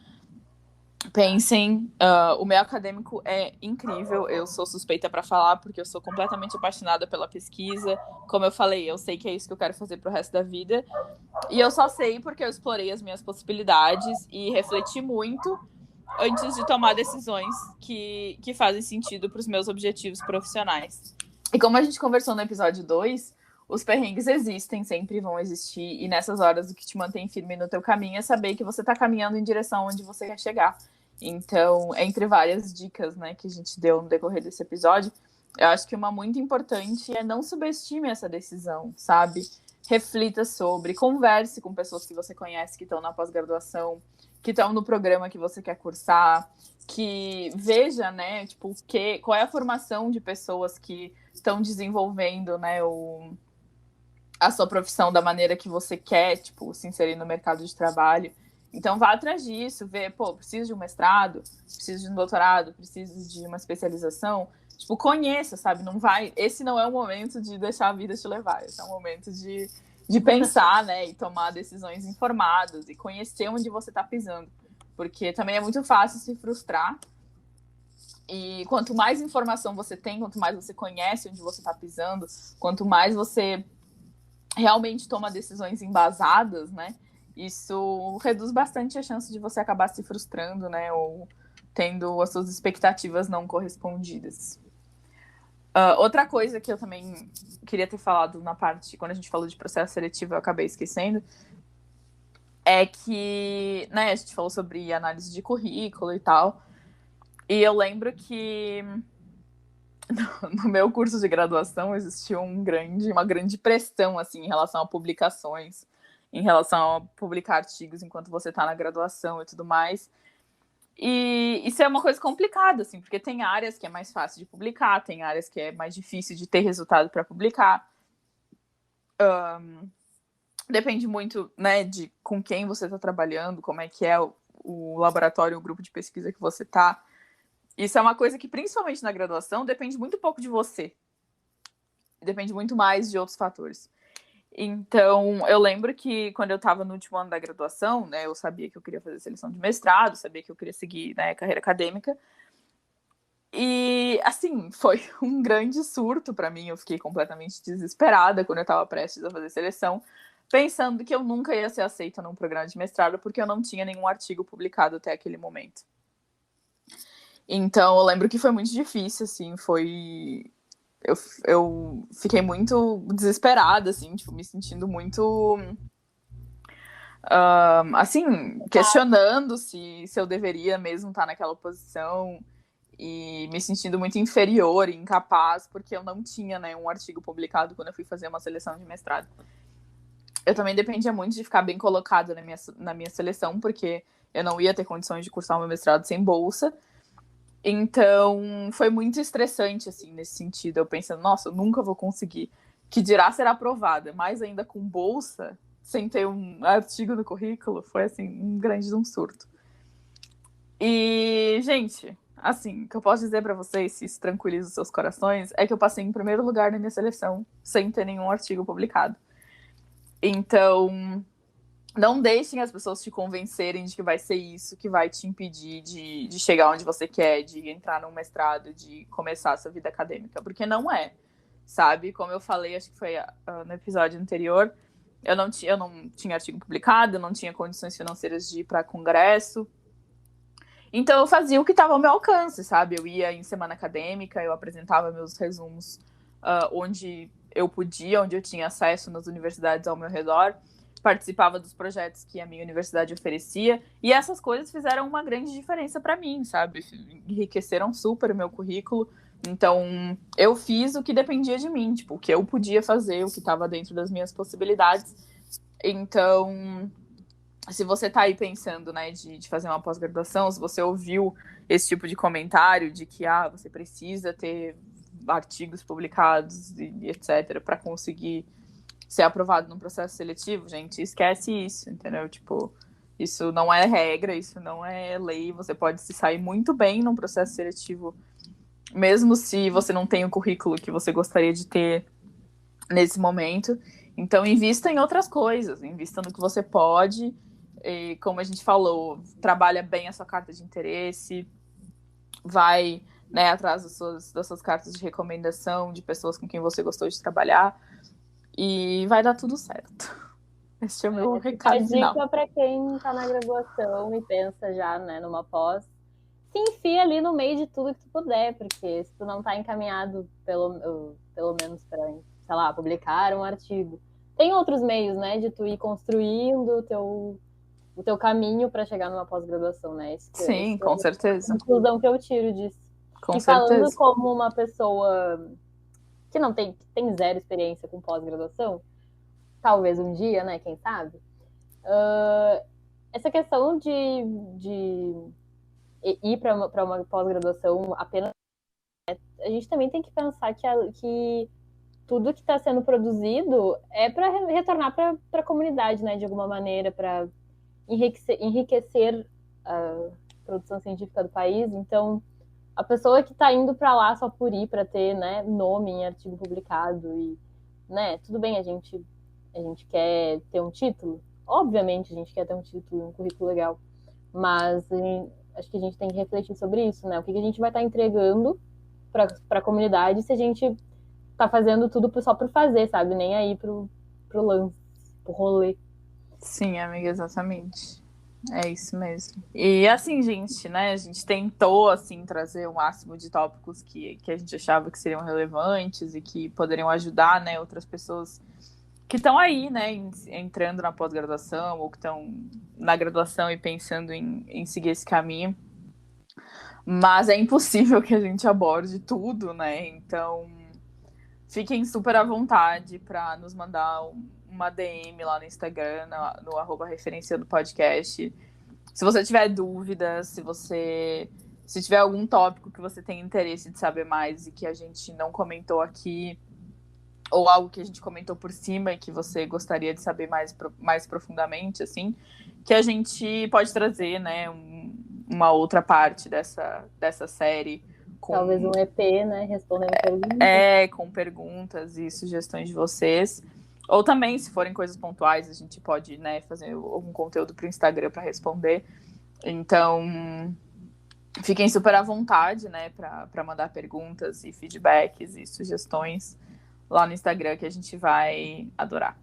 Speaker 2: pensem, o meio acadêmico é incrível, eu sou suspeita para falar porque eu sou completamente apaixonada pela pesquisa. Como eu falei, eu sei que é isso que eu quero fazer pro resto da vida. E eu só sei porque eu explorei as minhas possibilidades e refleti muito antes de tomar decisões que fazem sentido para os meus objetivos profissionais. E como a gente conversou no episódio 2, os perrengues existem, sempre vão existir, e nessas horas o que te mantém firme no teu caminho é saber que você está caminhando em direção onde você quer chegar. Então, entre várias dicas, né, que a gente deu no decorrer desse episódio, eu acho que uma muito importante é não subestime essa decisão, sabe? Reflita sobre, converse com pessoas que você conhece que estão na pós-graduação, que estão no programa que você quer cursar, que veja, né, tipo, qual é a formação de pessoas que estão desenvolvendo, né, a sua profissão da maneira que você quer, tipo, se inserir no mercado de trabalho. Então, vá atrás disso, vê, preciso de um mestrado, preciso de um doutorado, preciso de uma especialização. Tipo, conheça, sabe? Esse não é o momento de deixar a vida te levar, esse é o momento de pensar, né, e tomar decisões informadas e conhecer onde você está pisando. Porque também é muito fácil se frustrar. E quanto mais informação você tem, quanto mais você conhece onde você está pisando, quanto mais você realmente toma decisões embasadas, né? Isso reduz bastante a chance de você acabar se frustrando, né? Ou tendo as suas expectativas não correspondidas. Outra coisa que eu também queria ter falado na parte, quando a gente falou de processo seletivo, eu acabei esquecendo, é que, né, a gente falou sobre análise de currículo e tal, e eu lembro que no meu curso de graduação existia uma grande pressão, assim, em relação a publicações. em relação a publicar artigos enquanto você está na graduação e tudo mais. E isso é uma coisa complicada, assim, porque tem áreas que é mais fácil de publicar, tem áreas que é mais difícil de ter resultado para publicar. Depende muito, né, de com quem você está trabalhando, como é que é o laboratório, o grupo de pesquisa que você está. Isso é uma coisa que, principalmente na graduação, depende muito pouco de você. Depende muito mais de outros fatores. Então, eu lembro que quando eu estava no último ano da graduação, né, eu sabia que eu queria fazer seleção de mestrado, sabia que eu queria seguir, né, carreira acadêmica. E, assim, foi um grande surto para mim. Eu fiquei completamente desesperada quando eu estava prestes a fazer seleção, pensando que eu nunca ia ser aceita num programa de mestrado, porque eu não tinha nenhum artigo publicado até aquele momento. Então, eu lembro que foi muito difícil, assim, foi... Eu fiquei muito desesperada, assim, tipo, me sentindo muito... assim, questionando se eu deveria mesmo estar naquela posição e me sentindo muito inferior e incapaz, porque eu não tinha, né, um artigo publicado quando eu fui fazer uma seleção de mestrado. Eu também dependia muito de ficar bem colocada na minha seleção, porque eu não ia ter condições de cursar o meu mestrado sem bolsa. Então, foi muito estressante, assim, nesse sentido. Eu pensando, nossa, eu nunca vou conseguir. Que dirá ser aprovada, mas ainda com bolsa, sem ter um artigo no currículo, foi, assim, um grande surto. E, gente, assim, o que eu posso dizer para vocês, se isso tranquiliza os seus corações, é que eu passei em primeiro lugar na minha seleção, sem ter nenhum artigo publicado. Então, não deixem as pessoas te convencerem de que vai ser isso que vai te impedir de chegar onde você quer, de entrar num mestrado, de começar a sua vida acadêmica, porque não é, sabe? Como eu falei, acho que foi no episódio anterior, eu não tinha artigo publicado, eu não tinha condições financeiras de ir para congresso, então eu fazia o que estava ao meu alcance, sabe? Eu ia em semana acadêmica, eu apresentava meus resumos onde eu podia, onde eu tinha acesso nas universidades ao meu redor, participava dos projetos que a minha universidade oferecia, e essas coisas fizeram uma grande diferença para mim, sabe? Enriqueceram super o meu currículo. Então, eu fiz o que dependia de mim, tipo, o que eu podia fazer, o que estava dentro das minhas possibilidades. Então, se você tá aí pensando, né, de fazer uma pós-graduação, se você ouviu esse tipo de comentário de que você precisa ter artigos publicados e etc. para conseguir ser aprovado num processo seletivo, gente, esquece isso, entendeu? Tipo, isso não é regra, isso não é lei. Você pode se sair muito bem num processo seletivo, mesmo se você não tem o currículo que você gostaria de ter nesse momento. Então, invista em outras coisas, invista no que você pode. E, como a gente falou, trabalha bem a sua carta de interesse, vai, né, atrás das suas cartas de recomendação, de pessoas com quem você gostou de trabalhar, e vai dar tudo certo. Esse é o meu recado final.
Speaker 1: A dica para quem está na graduação e pensa já, né, numa pós, se enfia ali no meio de tudo que tu puder, porque se tu não está encaminhado pelo menos para, sei lá, publicar um artigo, tem outros meios, né, de tu ir construindo o teu caminho para chegar numa pós-graduação, né?
Speaker 2: Sim, com certeza.
Speaker 1: A conclusão que eu tiro disso.
Speaker 2: Com
Speaker 1: e falando
Speaker 2: certeza.
Speaker 1: como uma pessoa que não tem zero experiência com pós-graduação, talvez um dia, né? Quem sabe? Essa questão de ir para uma pós-graduação apenas, a gente também tem que pensar que tudo que está sendo produzido é para retornar para a comunidade, né? De alguma maneira, para enriquecer a produção científica do país. Então, a pessoa que está indo para lá só por ir, para ter, né, nome em artigo publicado e, né, tudo bem, a gente quer ter um título, obviamente a gente quer ter um título, um currículo legal, mas acho que a gente tem que refletir sobre isso, né? O que a gente vai estar entregando para a comunidade se a gente está fazendo tudo só por fazer, sabe? Nem aí pro lance, pro rolê.
Speaker 2: Sim, amiga, exatamente. É isso mesmo. E assim, gente, né? A gente tentou, assim, trazer o máximo de tópicos que a gente achava que seriam relevantes e que poderiam ajudar, né, outras pessoas que estão aí, né, entrando na pós-graduação ou que estão na graduação e pensando em seguir esse caminho. Mas é impossível que a gente aborde tudo, né? Então, fiquem super à vontade para nos mandar uma DM lá no Instagram, no @referenciandopodcast. Se você tiver dúvidas, se tiver algum tópico que você tem interesse de saber mais e que a gente não comentou aqui, ou algo que a gente comentou por cima e que você gostaria de saber mais profundamente, assim, que a gente pode trazer, né, uma outra parte dessa série.
Speaker 1: Talvez um EP, né? Respondendo perguntas.
Speaker 2: Com perguntas e sugestões de vocês. Ou também, se forem coisas pontuais, a gente pode, né, fazer algum conteúdo para o Instagram para responder. Então, fiquem super à vontade, né, para mandar perguntas e feedbacks e sugestões lá no Instagram, que a gente vai adorar.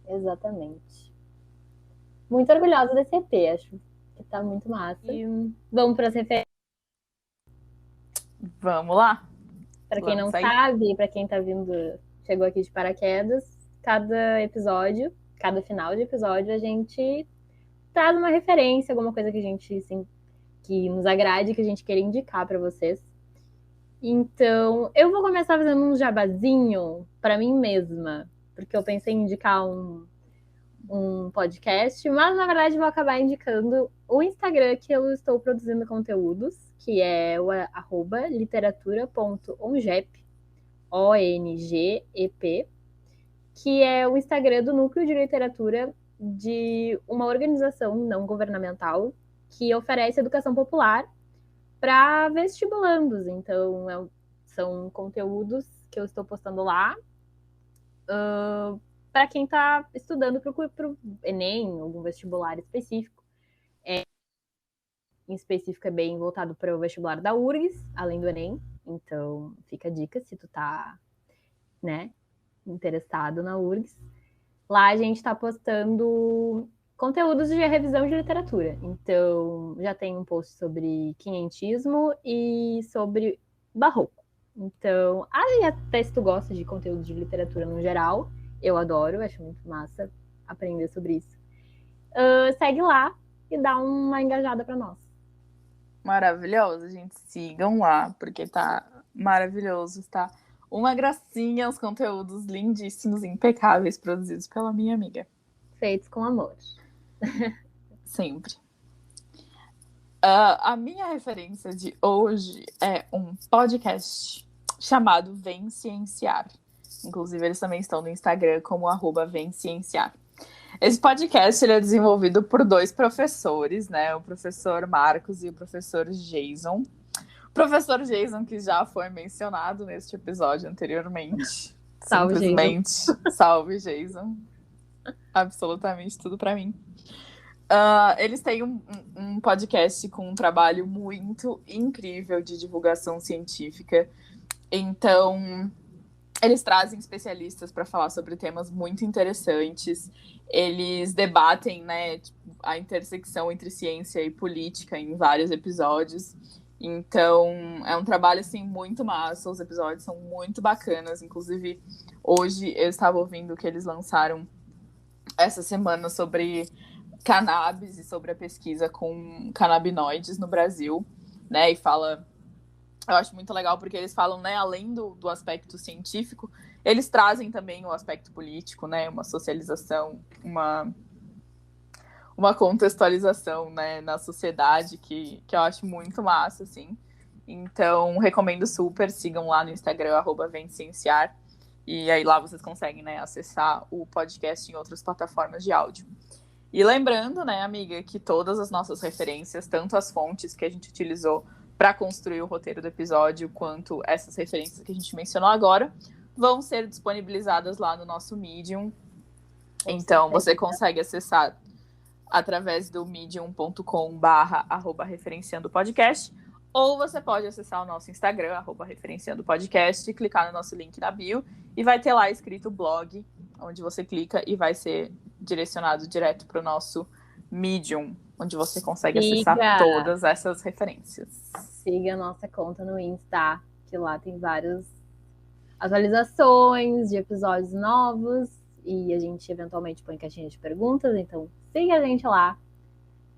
Speaker 1: Exatamente. Muito orgulhosa desse EP, acho que tá muito massa. E vamos para as referências.
Speaker 2: Vamos lá?
Speaker 1: Para quem não sabe, para quem tá vindo, chegou aqui de paraquedas, cada episódio, cada final de episódio, a gente traz uma referência, alguma coisa que a gente, assim, que nos agrade, que a gente queira indicar para vocês. Então, eu vou começar fazendo um jabazinho para mim mesma, porque eu pensei em indicar um podcast, mas na verdade vou acabar indicando o Instagram que eu estou produzindo conteúdos, que é o @literatura.ongep, ONGEP, que é o Instagram do Núcleo de Literatura de uma organização não governamental que oferece educação popular para vestibulandos. Então, são conteúdos que eu estou postando lá para quem está estudando para o Enem, algum vestibular específico. Em específico, é bem voltado para o vestibular da URGS, além do Enem. Então, fica a dica se tu tá, né, interessado na URGS. Lá a gente está postando conteúdos de revisão de literatura. Então, já tem um post sobre quinhentismo e sobre barroco. Então, até se tu gosta de conteúdo de literatura no geral, eu adoro, acho muito massa aprender sobre isso. Segue lá e dá uma engajada para nós.
Speaker 2: Maravilhoso, gente. Sigam lá, porque tá maravilhoso, tá? Uma gracinha, os conteúdos lindíssimos, impecáveis, produzidos pela minha amiga.
Speaker 1: Feitos com amor.
Speaker 2: Sempre. A minha referência de hoje é um podcast chamado Vem Cienciar. Inclusive, eles também estão no Instagram como @VemCienciar. Esse podcast ele é desenvolvido por 2 professores, né? O professor Marcos e o professor Jason. O professor Jason, que já foi mencionado neste episódio anteriormente.
Speaker 1: Salve,
Speaker 2: simplesmente. Jason. Salve, Jason. Absolutamente tudo para mim. Eles têm um podcast com um trabalho muito incrível de divulgação científica. Então, eles trazem especialistas para falar sobre temas muito interessantes. Eles debatem, né, a intersecção entre ciência e política em vários episódios. Então, é um trabalho, assim, muito massa. Os episódios são muito bacanas. Inclusive, hoje eu estava ouvindo que eles lançaram essa semana sobre cannabis e sobre a pesquisa com canabinoides no Brasil, né? E fala... Eu acho muito legal porque eles falam, né, além do aspecto científico, eles trazem também o aspecto político, né, uma socialização, uma contextualização, né, na sociedade que eu acho muito massa, assim. Então, recomendo super, sigam lá no Instagram, @VemCienciar, e aí lá vocês conseguem, né, acessar o podcast em outras plataformas de áudio. E lembrando, né, amiga, que todas as nossas referências, tanto as fontes que a gente utilizou para construir o roteiro do episódio, quanto essas referências que a gente mencionou agora, vão ser disponibilizadas lá no nosso Medium. Então, você consegue acessar através do medium.com/referenciandopodcast, ou você pode acessar o nosso Instagram, @referenciandopodcast, e clicar no nosso link na bio, e vai ter lá escrito blog, onde você clica e vai ser direcionado direto para o nosso Medium, onde você consegue acessar todas essas referências.
Speaker 1: Siga a nossa conta no Insta, que lá tem várias atualizações de episódios novos e a gente eventualmente põe caixinha de perguntas, então siga a gente lá.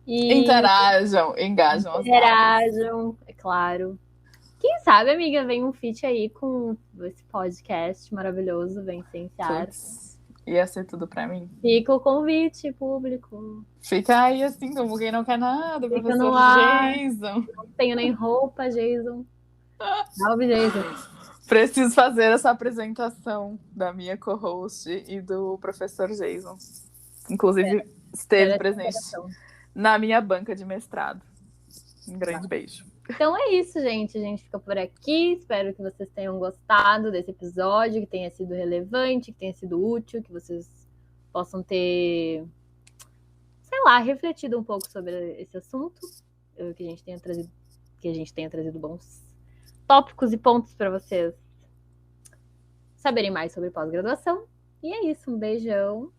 Speaker 2: E... Interajam, engajam.
Speaker 1: Interajam, é claro. Quem sabe, amiga, vem um feat aí com esse podcast maravilhoso, Vem Cienciar.
Speaker 2: Puts, ia ser tudo pra mim.
Speaker 1: Fica o convite, público.
Speaker 2: Fica aí assim, como quem não quer nada,
Speaker 1: Fica
Speaker 2: professor
Speaker 1: no ar.
Speaker 2: Jason.
Speaker 1: Não tenho nem roupa, Jason. Salve, Jason.
Speaker 2: Preciso fazer essa apresentação da minha co-host e do professor Jason. Inclusive, esteve presente na minha banca de mestrado. Um grande beijo.
Speaker 1: Então é isso, gente. A gente fica por aqui. Espero que vocês tenham gostado desse episódio, que tenha sido relevante, que tenha sido útil, que vocês possam ter, sei lá, refletido um pouco sobre esse assunto, que a gente tenha trazido bons tópicos e pontos para vocês saberem mais sobre pós-graduação. E é isso, um beijão.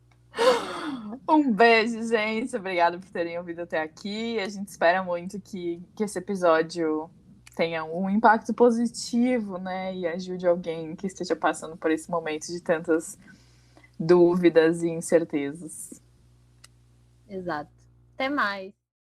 Speaker 2: Um beijo, gente. Obrigada por terem ouvido até aqui. A gente espera muito que esse episódio tenha um impacto positivo, né? E ajude alguém que esteja passando por esse momento de tantas dúvidas e incertezas.
Speaker 1: Exato. Até mais.